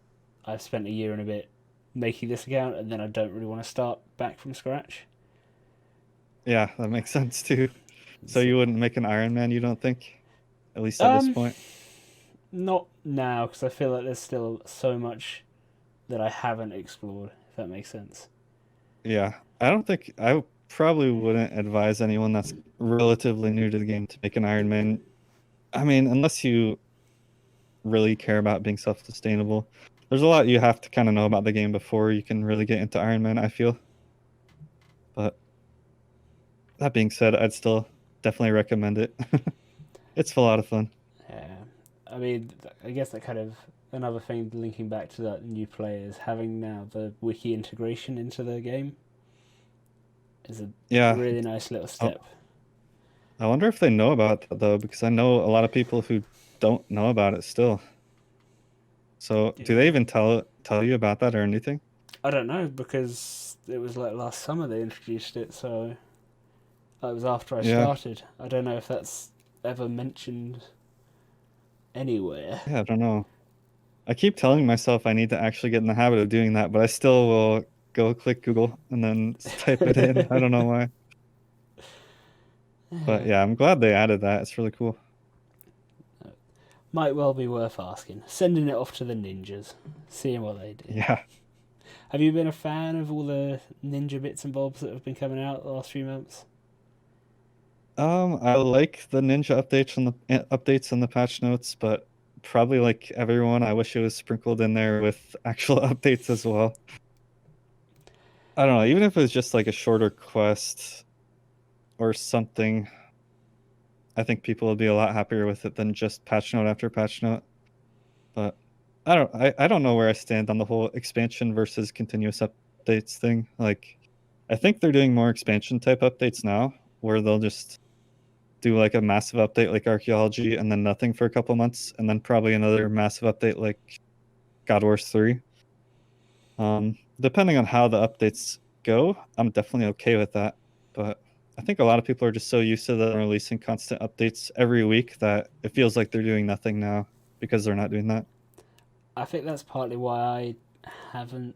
I've spent a year and a bit making this account, and then I don't really want to start back from scratch. Yeah, that makes sense too. So you wouldn't make an Ironman, you don't think? At least at this Um, point. Not now, because I feel like there's still so much that I haven't explored. If that makes sense. Yeah, I probably wouldn't advise anyone that's relatively new to the game to make an Ironman. I mean, unless you really care about being self-sustainable. There's a lot you have to kind of know about the game before you can really get into Ironman, I feel. But that being said, I'd still definitely recommend it. It's a lot of fun. Yeah, I mean, I guess that kind of another thing linking back to that new players having now the Wiki integration into the game is a Yeah. really nice little step. I wonder if they know about that though, because I know a lot of people who don't know about it still. So, do they even tell you about that or anything? I don't know because it was like last summer they introduced it, so that was after I started. I don't know if that's ever mentioned anywhere. Yeah, I don't know. I keep telling myself I need to actually get in the habit of doing that, but I still will go click Google and then type it in. I don't know why. But yeah, I'm glad they added that. It's really cool. Might well be worth asking. Sending it off to the ninjas, seeing what they do. Yeah. Have you been a fan of all the ninja bits and bobs that have been coming out the last few months? I like the ninja updates and the patch notes, but probably like everyone, I wish it was sprinkled in there with actual updates as well. I don't know, even if it was just like a shorter quest or something, I think people would be a lot happier with it than just patch note after patch note. But I don't know where I stand on the whole expansion versus continuous updates thing. Like, I think they're doing more expansion type updates now, where they'll just do like a massive update like archaeology and then nothing for a couple months, and then probably another massive update like God Wars 3. Depending on how the updates go, I'm definitely okay with that. But I think a lot of people are just so used to them releasing constant updates every week that it feels like they're doing nothing now because they're not doing that. I think that's partly why I haven't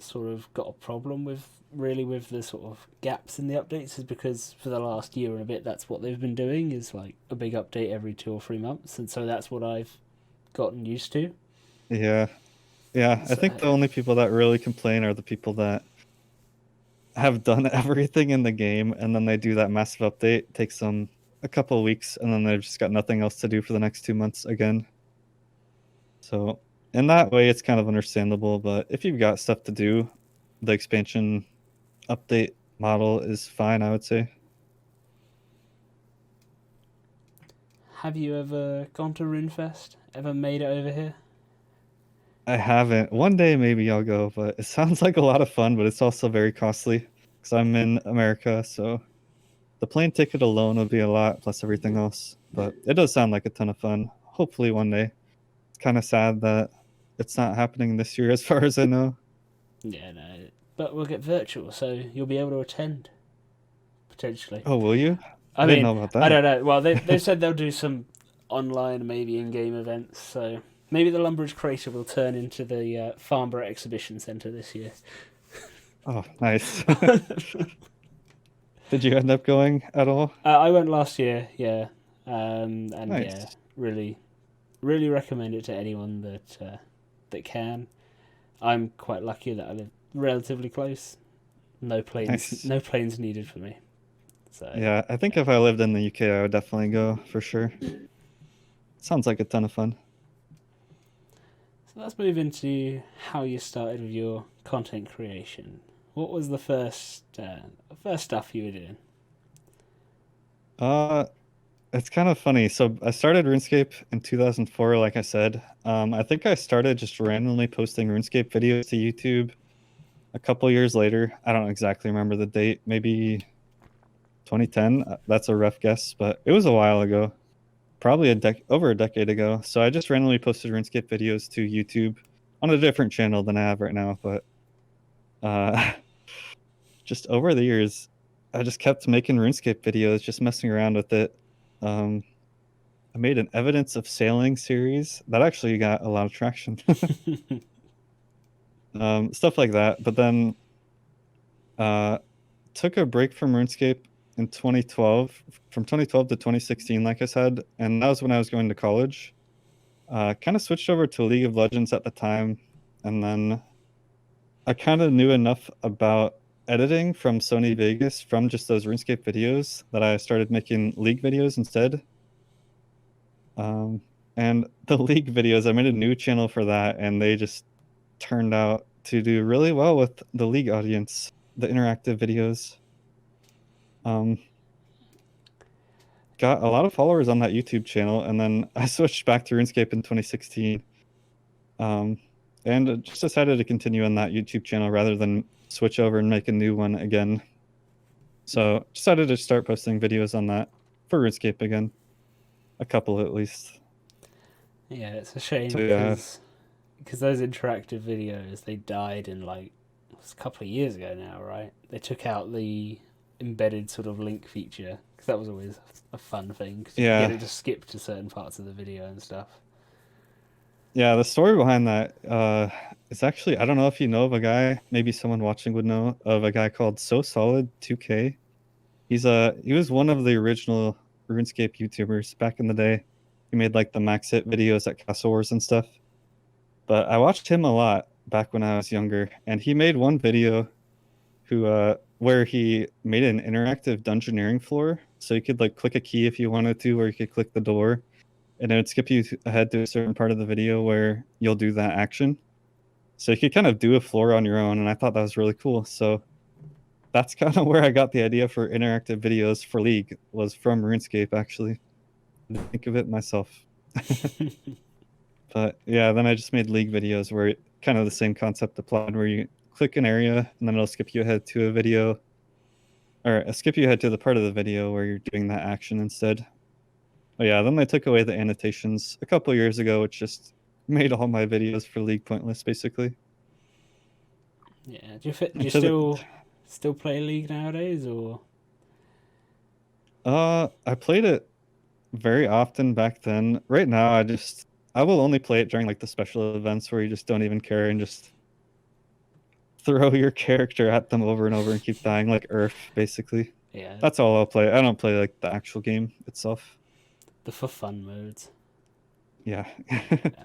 sort of got a problem with the sort of gaps in the updates, is because for the last year and a bit that's what they've been doing, is like a big update every 2 or 3 months, and so that's what I've gotten used to. Yeah. I think the only people that really complain are the people that have done everything in the game, and then they do that massive update. Takes them a couple of weeks, and then they've just got nothing else to do for the next 2 months again. So in that way, it's kind of understandable. But if you've got stuff to do, the expansion update model is fine, I would say. Have you ever gone to Runefest? Ever made it over here? I haven't. One day maybe I'll go, but it sounds like a lot of fun, but it's also very costly because I'm in America, so the plane ticket alone would be a lot plus everything else. But it does sound like a ton of fun. Hopefully one day. It's kind of sad that it's not happening this year as far as I know. Yeah, no. But we'll get virtual, so you'll be able to attend potentially. Oh, will you? I I didn't mean, know about I that. don't know. Well, they said they'll do some online, maybe in-game events. So maybe the Lumbridge Crater will turn into the Farnborough Exhibition Centre this year. Oh, nice. Did you end up going at all? I went last year, yeah, and yeah, Nice. really, really recommend it to anyone that can. I'm quite lucky that I live relatively close. Nice. No planes needed for me. So Yeah, I think if I lived in the UK, I would definitely go for sure. Sounds like a ton of fun. So let's move into how you started with your content creation. What was the first stuff you were doing? Uh, it's kind of funny. So I started RuneScape in 2004, like I said. I think I started just randomly posting RuneScape videos to YouTube a couple years later. I don't exactly remember the date, maybe 2010. That's a rough guess, but it was a while ago, probably over a decade ago. So I just randomly posted RuneScape videos to YouTube on a different channel than I have right now, but uh, just over the years, I just kept making RuneScape videos, just messing around with it. Um, I made an evidence of sailing series that actually got a lot of traction. Stuff like that. But then uh, took a break from RuneScape in 2012, from 2012 to 2016, like I said, and that was when I was going to college. Kind of switched over to League of Legends at the time, and then I kind of knew enough about editing from Sony Vegas from just those RuneScape videos that I started making League videos instead. Um, and the League videos, I made a new channel for that, and they just turned out to do really well with the League audience, the interactive videos. Um, got a lot of followers on that YouTube channel, and then I switched back to RuneScape in 2016. And just decided to continue on that YouTube channel rather than switch over and make a new one again. So decided to start posting videos on that for RuneScape again, a couple at least. Yeah, it's a shame So yeah, because those interactive videos they died in like it was a couple of years ago now, right? They took out the embedded sort of link feature because that was always a fun thing because you could get yeah, it to skip to certain parts of the video and stuff. yeah. The story behind that is actually, I don't know if you know of a guy, maybe someone watching would know of a guy called So Solid 2K. He was one of the original RuneScape YouTubers back in the day. He made like the max hit videos at Castle Wars and stuff. But I watched him a lot back when I was younger, and he made one video where he made an interactive dungeoneering floor, so you could like click a key if you wanted to, or you could click the door, and it would skip you ahead to a certain part of the video where you'll do that action. So you could kind of do a floor on your own, and I thought that was really cool. So that's kind of where I got the idea for interactive videos for League, was from RuneScape actually. I didn't think of it myself. But yeah, then I just made League videos where kind of the same concept applied, where you click an area and then it'll skip you ahead to a video, or skip you ahead to the part of the video where you're doing that action instead. But yeah, then they took away the annotations a couple years ago, which just made all my videos for League pointless, basically. Yeah, do you And to the still play League nowadays or? I played it very often back then. Right now, I will only play it during like the special events where you just don't even care and just throw your character at them over and over and keep dying, like Earth, basically. Yeah, That's all I'll play. I don't play like the actual game itself. the for fun modes. Yeah. Yeah.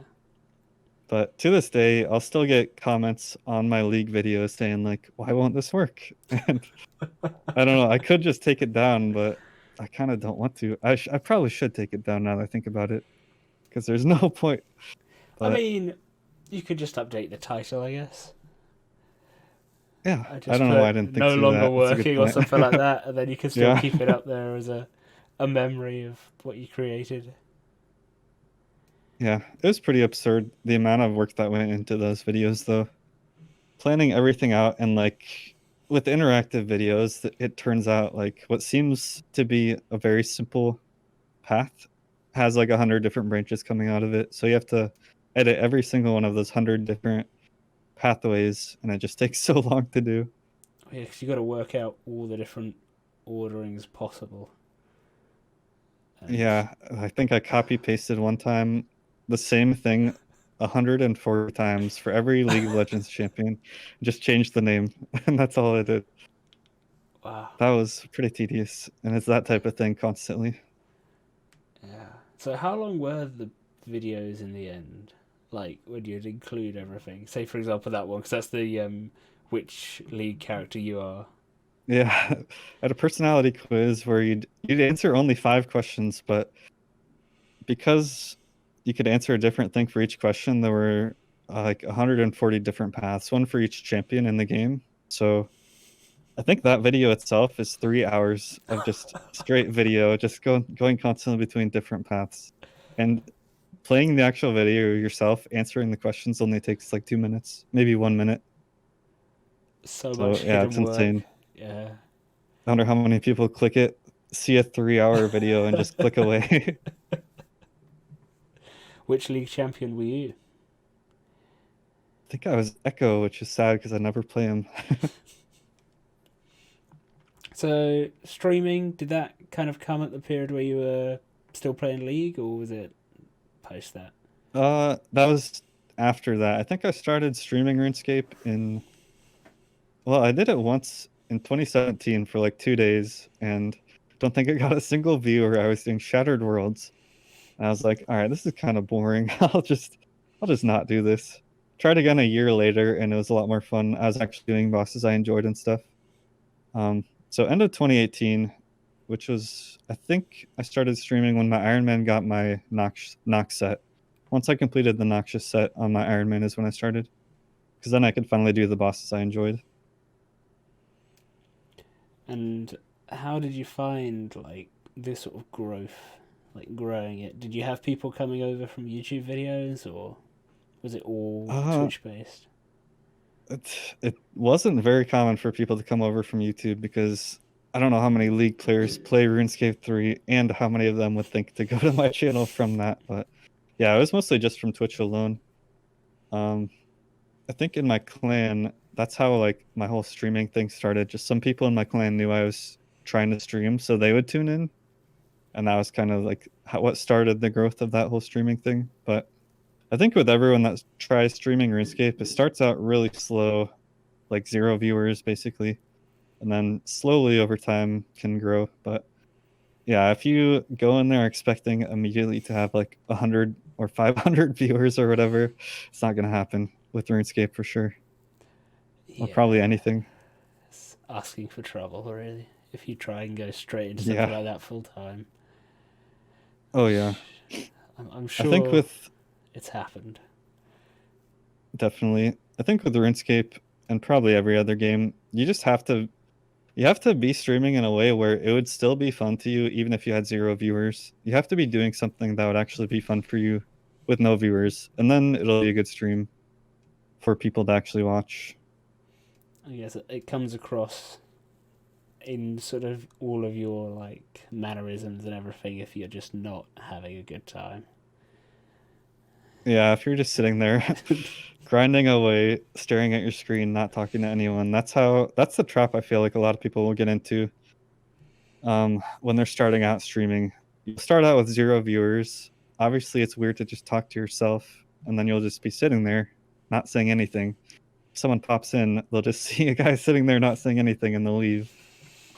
But to this day, I'll still get comments on my league videos saying like, "Why won't this work?" And I don't know. I could just take it down, but I kind of don't want to. I probably should take it down now that I think about it, because there's no point. I But mean, you could just update the title, I guess. yeah, I I just don't know why I put didn't think no to do longer that. That's a good working or point. something like that, and then you can still Yeah. keep it up there as a memory of what you created. Yeah, it was pretty absurd the amount of work that went into those videos, though. Planning everything out, and like with interactive videos, it turns out like what seems to be a very simple path has like 100 different branches coming out of it. So you have to edit every single one of those 100 different pathways, and it just takes so long to do. Yeah, because you got to work out all the different orderings possible. And Yeah, I think I copy pasted one time the same thing 104 times for every League of Legends champion. Just changed the name, and that's all I did. wow, That was pretty tedious, and it's that type of thing constantly. yeah. So how long were the videos in the end? Like when you'd include everything. Say for example that one, because that's the which league character you are. Yeah, at a personality quiz where you'd answer only 5 questions, but because you could answer a different thing for each question, there were like 140 different paths, one for each champion in the game. So I think that video itself is 3 hours of just straight video, just going constantly between different paths. And playing the actual video yourself, answering the questions only takes like 2 minutes, maybe 1 minute. So So much yeah, hidden it's work. insane. Yeah. I wonder how many people click it, see a 3 hour video, and just click away. Which league champion were you? I think I was Echo, which is sad because I never play him. So streaming, did that kind of come at the period where you were still playing League, or was it post that? That was after that. I think I started streaming RuneScape in, well, I did it once in 2017 for like 2 days, and don't think I got a single viewer. I was doing Shattered Worlds, and I was like, all right, this is kind of boring. I'll just not do this. Tried again a year later, and it was a lot more fun. I was actually doing bosses I enjoyed and stuff. So end of 2018, which was, I think I started streaming when my Ironman got my Nox set. Once I completed the Noxious set on my Ironman is when I started, because then I could finally do the bosses I enjoyed. And how did you find like this sort of growth, like growing it? Did you have people coming over from YouTube videos, or was it all Uh, Twitch based? it wasn't very common for people to come over from YouTube because I don't know how many League players play RuneScape 3 and how many of them would think to go to my channel from that. But yeah, it was mostly just from Twitch alone. Um, I think in my clan, that's how like my whole streaming thing started. Just some people in my clan knew I was trying to stream, so they would tune in, and that was kind of like what started the growth of that whole streaming thing. But I think with everyone that tries streaming RuneScape, it starts out really slow, like 0 viewers basically, and then slowly over time can grow. But yeah, if you go in there expecting immediately to have like 100 or 500 viewers or whatever, it's not gonna happen with RuneScape for sure, or probably Yeah, anything. it's asking for trouble, really. If you try and go straight into something Yeah. like that full time, Oh yeah. which I'm I think sure with it's happened. definitely, I think with RuneScape and probably every other game, you have to be streaming in a way where it would still be fun to you even if you had 0 viewers. You have to be doing something that would actually be fun for you with no viewers, and then it'll be a good stream for people to actually watch. I guess it comes across in sort of all of your like mannerisms and everything if you're just not having a good time. Yeah, if you're just sitting there grinding away, staring at your screen, not talking to anyone, that's the trap I feel like a lot of people will get into when they're starting out streaming. You'll start out with 0 viewers. Obviously, it's weird to just talk to yourself, and then you'll just be sitting there, not saying anything. If someone pops in, they'll just see a guy sitting there not saying anything, and they'll leave.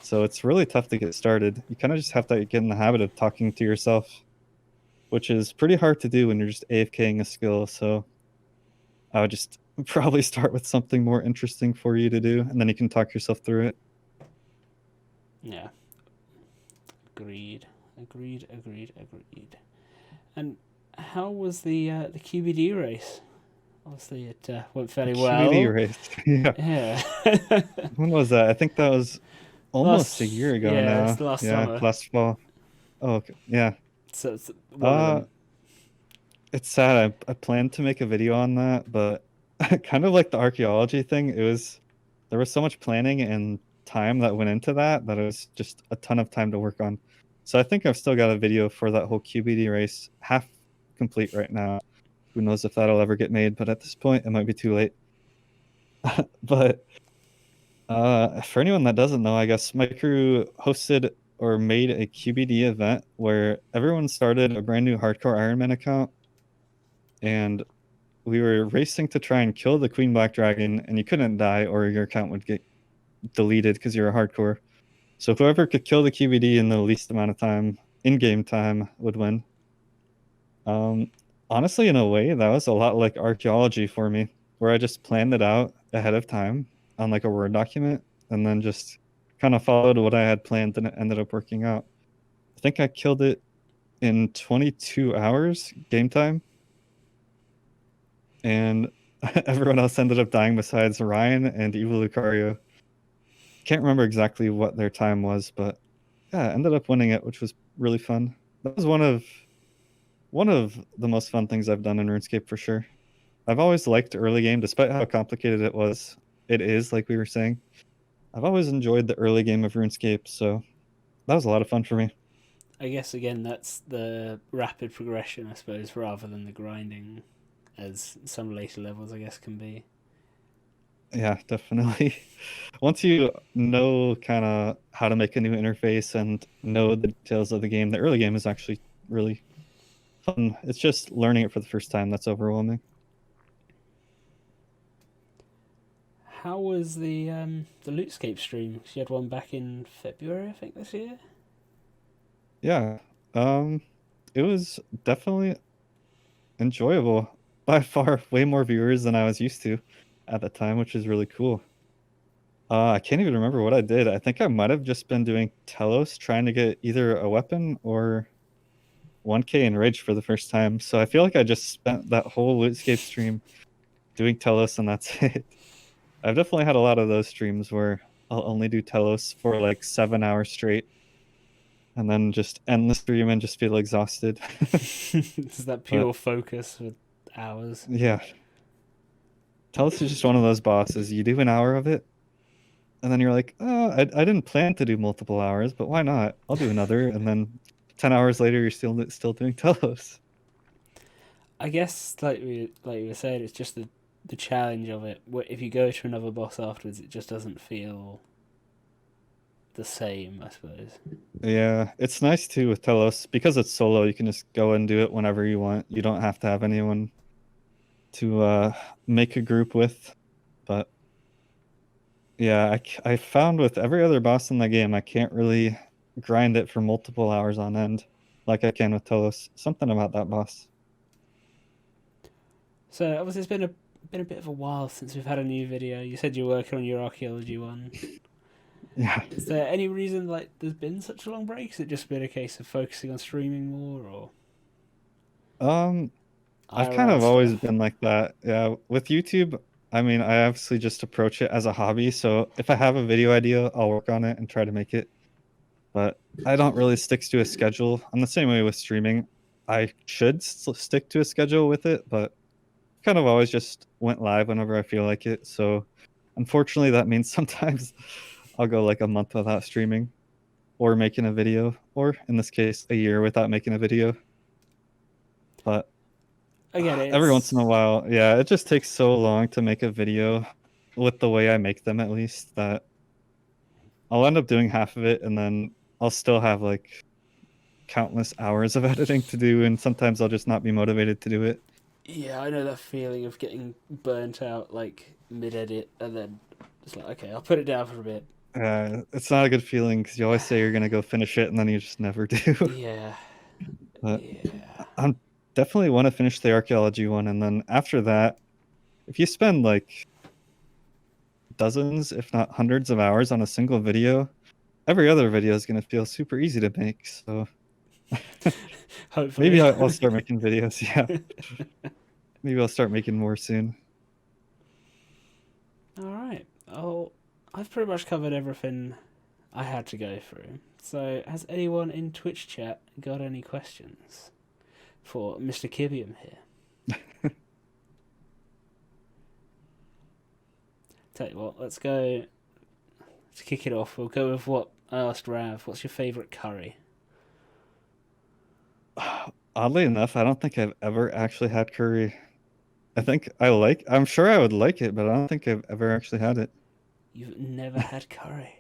So it's really tough to get started. You kind of just have to get in the habit of talking to yourself, which is pretty hard to do when you're just AFKing a skill. So I would just probably start with something more interesting for you to do, and then you can talk yourself through it. Yeah. Agreed. Agreed. And how was the QBD race? Obviously, it went fairly QBD well. race. Yeah. Yeah. When was that? I think that was almost a year ago It's now. the last Yeah, summer. last fall. Oh, okay. Yeah. So it's one of Uh, them. it's sad. I planned to make a video on that, but kind of like the archaeology thing, there was so much planning and time that went into that it was just a ton of time to work on. So I think I've still got a video for that whole QBD race half complete right now. Who knows if that'll ever get made, but at this point it might be too late. But for anyone that doesn't know, I guess my crew hosted or made a QBD event where everyone started a brand new hardcore Ironman account, and we were racing to try and kill the Queen Black Dragon, and you couldn't die or your account would get deleted because you're a hardcore. So whoever could kill the QBD in the least amount of time, in-game time, would win. Um, Honestly, in a way, that was a lot like archaeology for me, where I just planned it out ahead of time on like a Word document, and then just kind of followed what I had planned, and it ended up working out. I think I killed it in 22 hours game time, and everyone else ended up dying besides Ryan and Evil Lucario. Can't remember exactly what their time was, but yeah, I ended up winning it, which was really fun. That was one of the most fun things I've done in RuneScape for sure. I've always liked early game, despite how complicated it was. It is, like we were saying. I've always enjoyed the early game of RuneScape, so that was a lot of fun for me. I guess again that's the rapid progression, I suppose, rather than the grinding, as some later levels I guess can be. Yeah, definitely. Once you know kind of how to make a new interface and know the details of the game, the early game is actually really fun. It's just learning it for the first time that's overwhelming. How was the Lootscape stream? She had one back in February, I think, this year. Yeah. Um it was definitely enjoyable. By far way more viewers than I was used to at the time, which is really cool. I can't even remember what I did. I think I might have just been doing Telos, trying to get either a weapon or 1K in Rage for the first time. So I feel like I just spent that whole Lootscape stream doing Telos, and that's it. I've definitely had a lot of those streams where I'll only do Telos for like 7 hours straight, and then just end the stream and just feel exhausted. It's that But pure focus for hours. yeah, Telos is just one of those bosses. You do an hour of it, and then you're like, oh, I didn't plan to do multiple hours, but why not? I'll do another, and then 10 hours later, you're still doing Telos. I guess like we were saying, it's just the challenge of it. If you go to another boss afterwards, it just doesn't feel the same, I suppose. Yeah, it's nice too with Telos because it's solo. You can just go and do it whenever you want. You don't have to have anyone to make a group with. But yeah, I found with every other boss in the game, I can't really grind it for multiple hours on end like I can with Telos. Something about that boss. So obviously, it's been a bit of a while since we've had a new video. You said you're working on your archaeology one. Yeah. Is there any reason like there's been such a long break? Has it just been a case of focusing on streaming more, or Um, I've kind IRL of always stuff? been like that. Yeah, with YouTube, I mean, I obviously just approach it as a hobby. So if I have a video idea, I'll work on it and try to make it. But I don't really stick to a schedule. I'm the same way with streaming. I should stick to a schedule with it, but kind of always just went live whenever I feel like it. So unfortunately, that means sometimes I'll go like a month without streaming or making a video, or in this case, a year without making a video. But Again, every once in a it's while, yeah, it just takes so long to make a video with the way I make them, at least, that I'll end up doing half of it and then I'll still have like countless hours of editing to do, and sometimes I'll just not be motivated to do it. yeah, I know that feeling of getting burnt out like mid edit and then it's like okay, I'll put it down for a bit. It's not a good feeling because you always say you're gonna go finish it and then you just never do. Yeah, But yeah. I'm definitely want to finish the archaeology one, and then after that, if you spend like dozens, if not hundreds of hours on a single video, every other video is going to feel super easy to make. So Hopefully. maybe I'll start making videos. Yeah. Maybe I'll start making more soon. All right. Oh, I've pretty much covered everything I had to go through. So, has anyone in Twitch chat got any questions for Mr. Kibbium here? Tell you what, let's go. To kick it off, we'll go with what I asked Rav. What's your favourite curry? Oddly enough, I don't think I've ever actually had curry. I'm sure I would like it, but I don't think I've ever actually had it. You've never had curry?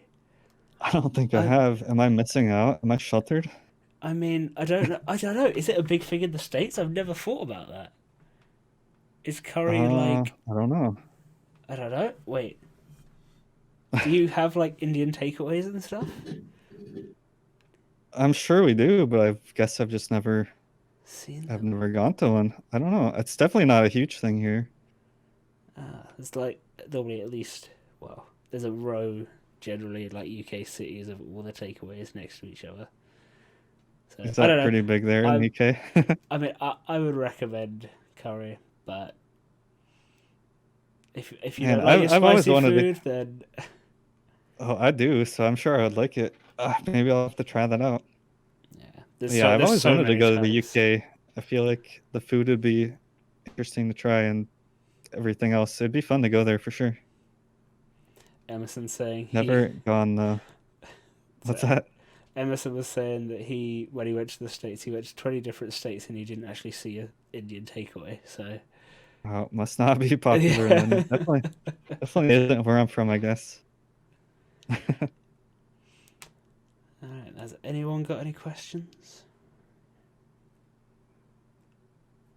I don't think I have. Am I missing out? Am I sheltered? I mean, I don't know. Is it a big thing in the States? I've never thought about that. Is curry like... I don't know. I don't know. Wait. Do you have like Indian takeaways and stuff? I'm sure we do, but I guess I've just never... I've never gone to one. I don't know. It's definitely not a huge thing here. It's like normally at least, well, there's a row generally like UK cities of all the takeaways next to each other. So, is that pretty big there in the UK? I mean, I would recommend curry, but if you don't like I've always spicy wanted food, then... Oh, I do, so I'm sure I would like it. Maybe I'll have to try that out. Yeah, I've always wanted to go to the types. UK. I feel like the food would be interesting to try, and everything else. It'd be fun to go there for sure. Emerson saying never gone though. What's that? Emerson was saying that when he went to the States, he went to 20 different states and he didn't actually see an Indian takeaway. So, must not be popular. Yeah. Then. Definitely isn't where I'm from, I guess. Alright, has anyone got any questions?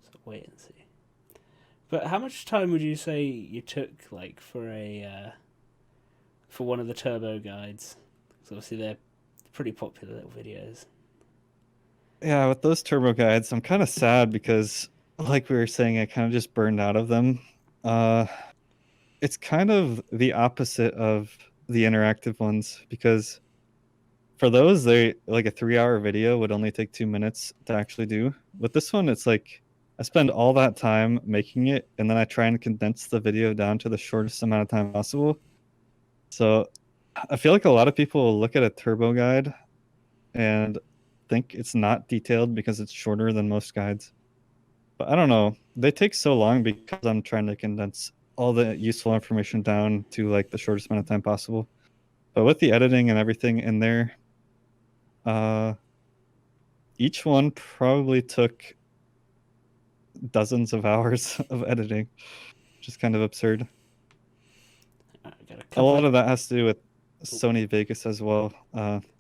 So wait and see. But how much time would you say you took, like, for one of the turbo guides? Because obviously they're pretty popular little videos. Yeah, with those turbo guides, I'm kind of sad because, like we were saying, I kind of just burned out of them. It's kind of the opposite of the interactive ones, because for those, they like a 3-hour video would only take 2 minutes to actually do. With this one, it's like I spend all that time making it, and then I try and condense the video down to the shortest amount of time possible. So I feel like a lot of people will look at a turbo guide and think it's not detailed because it's shorter than most guides. But I don't know. They take so long because I'm trying to condense all the useful information down to like the shortest amount of time possible. But with the editing and everything in there, each one probably took dozens of hours of editing, which is kind of absurd. A lot of that has to do with Sony Vegas as well.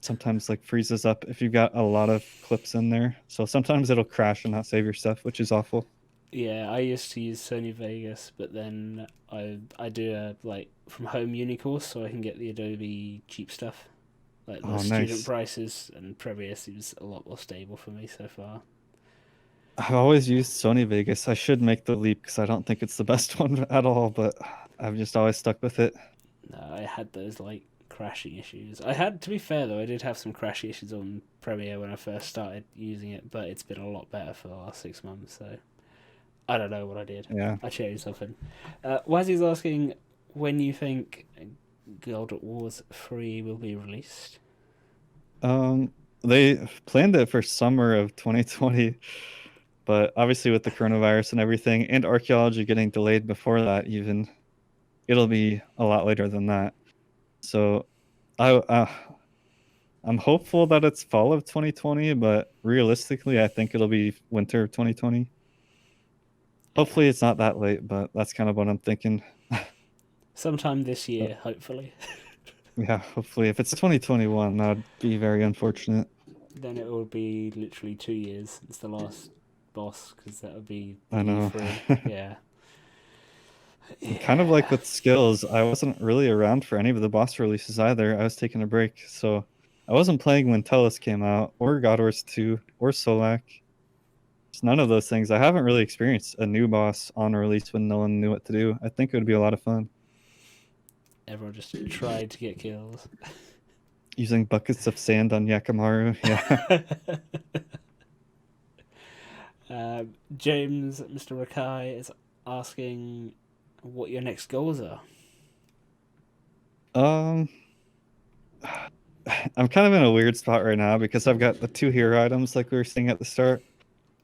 Sometimes like freezes up if you've got a lot of clips in there. So sometimes it'll crash and not save your stuff, which is awful. Yeah, I used to use Sony Vegas, but then I do a like from home uni course, so I can get the Adobe cheap stuff. Like the student prices, and Premiere seems a lot more stable for me so far. I've always used Sony Vegas. I should make the leap because I don't think it's the best one at all, but I've just always stuck with it. No, I had those like crashing issues. To be fair though, I did have some crashy issues on Premiere when I first started using it, but it's been a lot better for the last 6 months, so I don't know what I did. Yeah. I changed something. Wazzy's asking when you think Guild Wars 3 will be released. They planned it for summer of 2020, but obviously with the coronavirus and everything, and archaeology getting delayed before that even, it'll be a lot later than that. So I'm hopeful that it's fall of 2020, but realistically I think it'll be winter of 2020. Hopefully it's not that late, but that's kind of what I'm thinking. Sometime this year, hopefully. Yeah, hopefully. If it's 2021, that'd be very unfortunate. Then it will be literally 2 years since the last boss, because that would be... I know. Yeah. Kind of like with skills, I wasn't really around for any of the boss releases either. I was taking a break, so I wasn't playing when Telos came out, or God Wars 2, or Solak. It's none of those things. I haven't really experienced a new boss on release when no one knew what to do. I think it would be a lot of fun. Everyone just tried to get kills. Using buckets of sand on Yakamaru. Yeah. James, Mr. Rakai, is asking what your next goals are. I'm kind of in a weird spot right now because I've got the 2 hero items like we were saying at the start.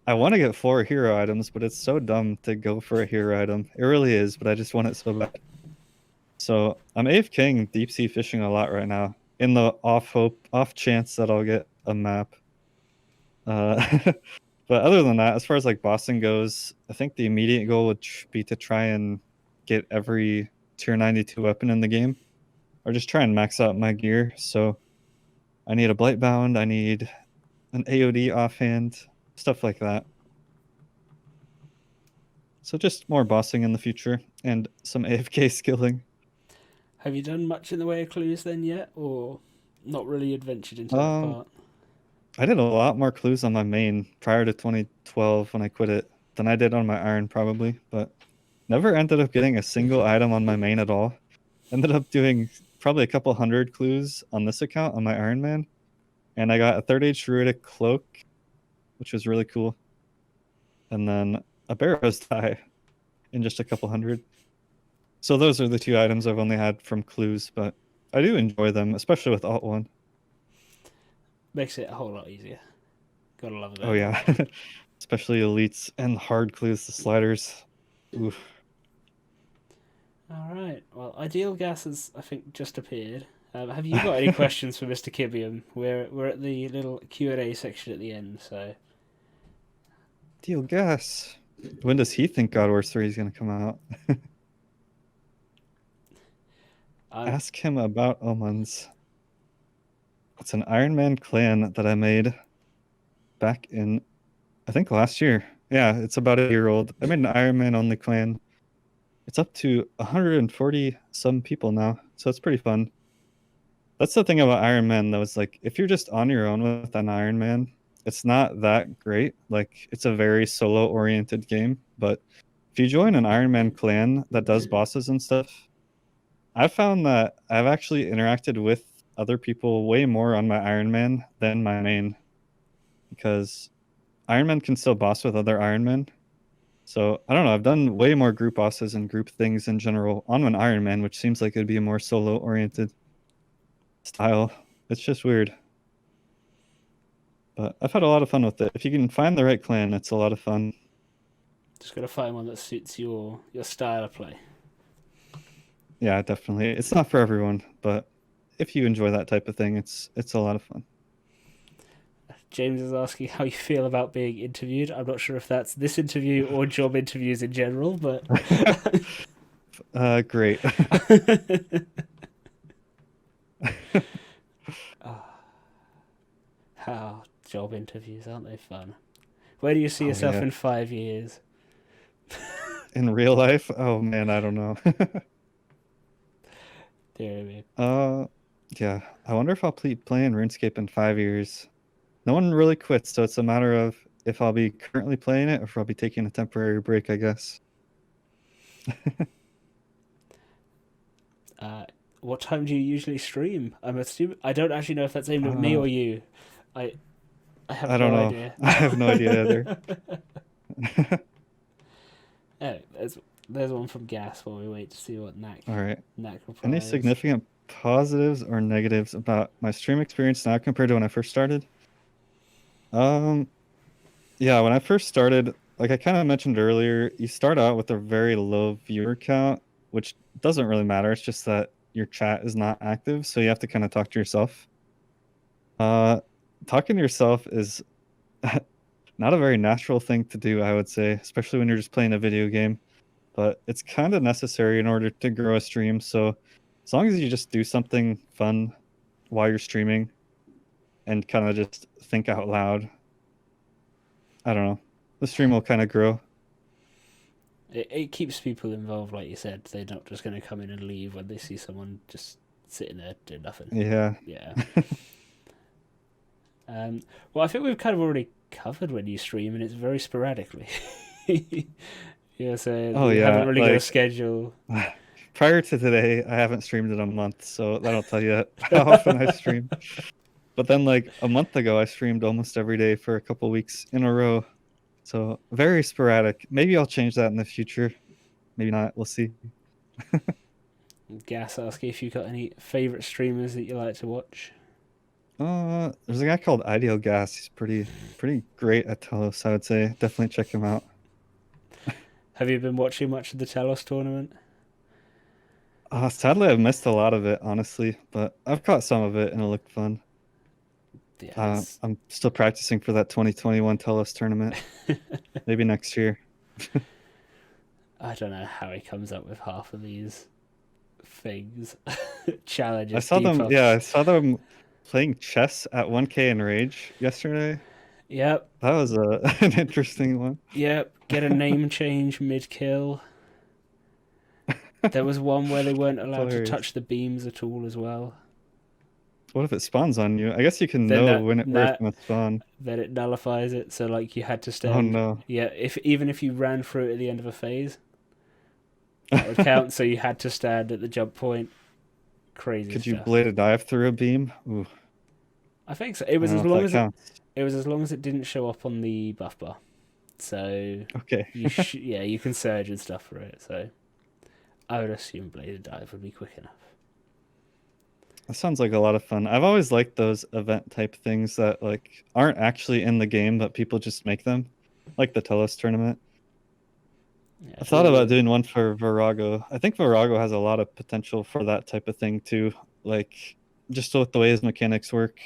I want to get 4 hero items, but it's so dumb to go for a hero item. It really is, but I just want it so bad. So I'm AFKing deep sea fishing a lot right now in the off chance that I'll get a map. But other than that, as far as like bossing goes, I think the immediate goal would be to try and get every tier 92 weapon in the game, or just try and max out my gear. So I need a Blightbound, I need an AOD offhand, stuff like that. So just more bossing in the future and some AFK skilling. Have you done much in the way of clues then yet, or not really adventured into that part? I did a lot more clues on my main prior to 2012 when I quit it than I did on my iron probably, but never ended up getting a single item on my main at all. Ended up doing probably a couple hundred clues on this account on my Ironman, and I got a 3rd age druidic cloak, which was really cool, and then a Barrow's tie in just a couple hundred. So those are the 2 items I've only had from clues, but I do enjoy them, especially with Alt 1. Makes it a whole lot easier. Gotta love it. Oh yeah. Especially elites and hard clues, the sliders. Oof. Alright, well, Ideal Gas has, I think, just appeared. Have you got any questions for Mr. Kibbium? We're at the little Q&A section at the end, so... Ideal Gas. When does he think God Wars 3 is going to come out? Ask him about omens. It's an Iron Man clan that I made back in, I think, last year. Yeah, it's about a year old. I made an Iron Man only clan. It's up to 140 some people now, so it's pretty fun. That's the thing about Iron Man, though, is like if you're just on your own with an Iron Man, it's not that great. Like it's a very solo-oriented game, but if you join an Iron Man clan that does bosses and stuff, I've found that I've actually interacted with other people way more on my Iron Man than my main, because Iron Man can still boss with other Iron Men. So I don't know. I've done way more group bosses and group things in general on an Iron Man, which seems like it'd be a more solo-oriented style. It's just weird. But I've had a lot of fun with it. If you can find the right clan, it's a lot of fun. Just gotta find one that suits your style of play. Yeah, definitely. It's not for everyone, but if you enjoy that type of thing, it's a lot of fun. James is asking how you feel about being interviewed. I'm not sure if that's this interview or job interviews in general, but... Great. How job interviews, aren't they fun? Where do you see yourself in 5 years? In real life? Oh man, I don't know. Dear me. Yeah. I wonder if I'll be playing RuneScape in 5 years. No one really quits, so it's a matter of if I'll be currently playing it or if I'll be taking a temporary break, I guess. What time do you usually stream? I'm assuming I don't actually know if that's aimed at me or you. I have no idea. I have no idea either. There's one from Gas while we wait to see what Knack. All right. Knack replies. Any significant positives or negatives about my stream experience now compared to when I first started? Yeah, when I first started, like I kind of mentioned earlier, you start out with a very low viewer count, which doesn't really matter. It's just that your chat is not active, so you have to kind of talk to yourself. Talking to yourself is not a very natural thing to do, I would say, especially when you're just playing a video game. But it's kind of necessary in order to grow a stream. So as long as you just do something fun while you're streaming and kind of just think out loud, I don't know, the stream will kind of grow. It keeps people involved, like you said. They're not just going to come in and leave when they see someone just sitting there doing nothing. Yeah. Yeah. Well, I think we've kind of already covered when you stream, and it's very sporadically. Yeah, so Oh you haven't yeah, really got a schedule. prior to today, I haven't streamed in a month, so that'll tell you how often I stream. But then, like a month ago, I streamed almost every day for a couple weeks in a row. So very sporadic. Maybe I'll change that in the future. Maybe not. We'll see. Gas asking if you've got any favourite streamers that you like to watch. There's a guy called Ideal Gas. He's pretty great at Telos, I would say. Definitely check him out. Have you been watching much of the Telos tournament? Sadly, I've missed a lot of it, honestly, but I've caught some of it and it looked fun. Yeah, I'm still practicing for that 2021 Telos tournament. Maybe next year. I don't know how he comes up with half of these things. Challenges. I saw them playing chess at 1K in Rage yesterday. Yep. That was an interesting one. Yep. Get a name change mid-kill. There was one where they weren't allowed to touch the beams at all as well. What if it spawns on you? I guess you can Then know where it's going to spawn. Then it nullifies it, so like you had to stand. Oh no. Yeah, even if you ran through it at the end of a phase, that would count, so you had to stand at the jump point. Crazy Could stuff. you blade a dive through a beam? Ooh. I think so. It was as long as it didn't show up on the buff bar. So okay. you can surge and stuff for it. So I would assume bladed dive would be quick enough. That sounds like a lot of fun. I've always liked those event type things that like aren't actually in the game, but people just make them, like the Telos tournament. Yeah, I thought about doing one for Virago. I think Virago has a lot of potential for that type of thing too. Like just with the way his mechanics work,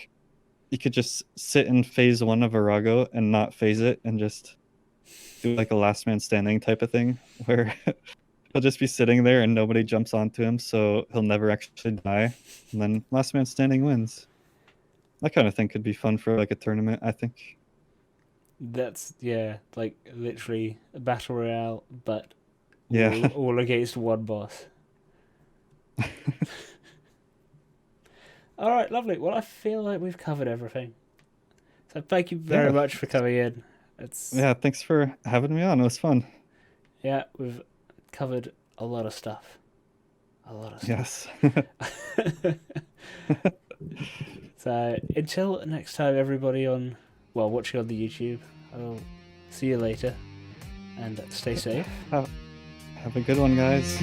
you could just sit in phase 1 of Virago and not phase it and just do like a last man standing type of thing where he'll just be sitting there and nobody jumps onto him, so he'll never actually die. And then last man standing wins. That kind of thing could be fun for like a tournament, I think. That's like literally a battle royale, but yeah, all against one boss. All right, lovely. Well, I feel like we've covered everything. So thank you very much for coming in. Thanks for having me on. It was fun. Yeah, we've covered a lot of stuff. Yes. So until next time, everybody watching on the YouTube, I'll see you later, and stay safe. Have a good one, guys.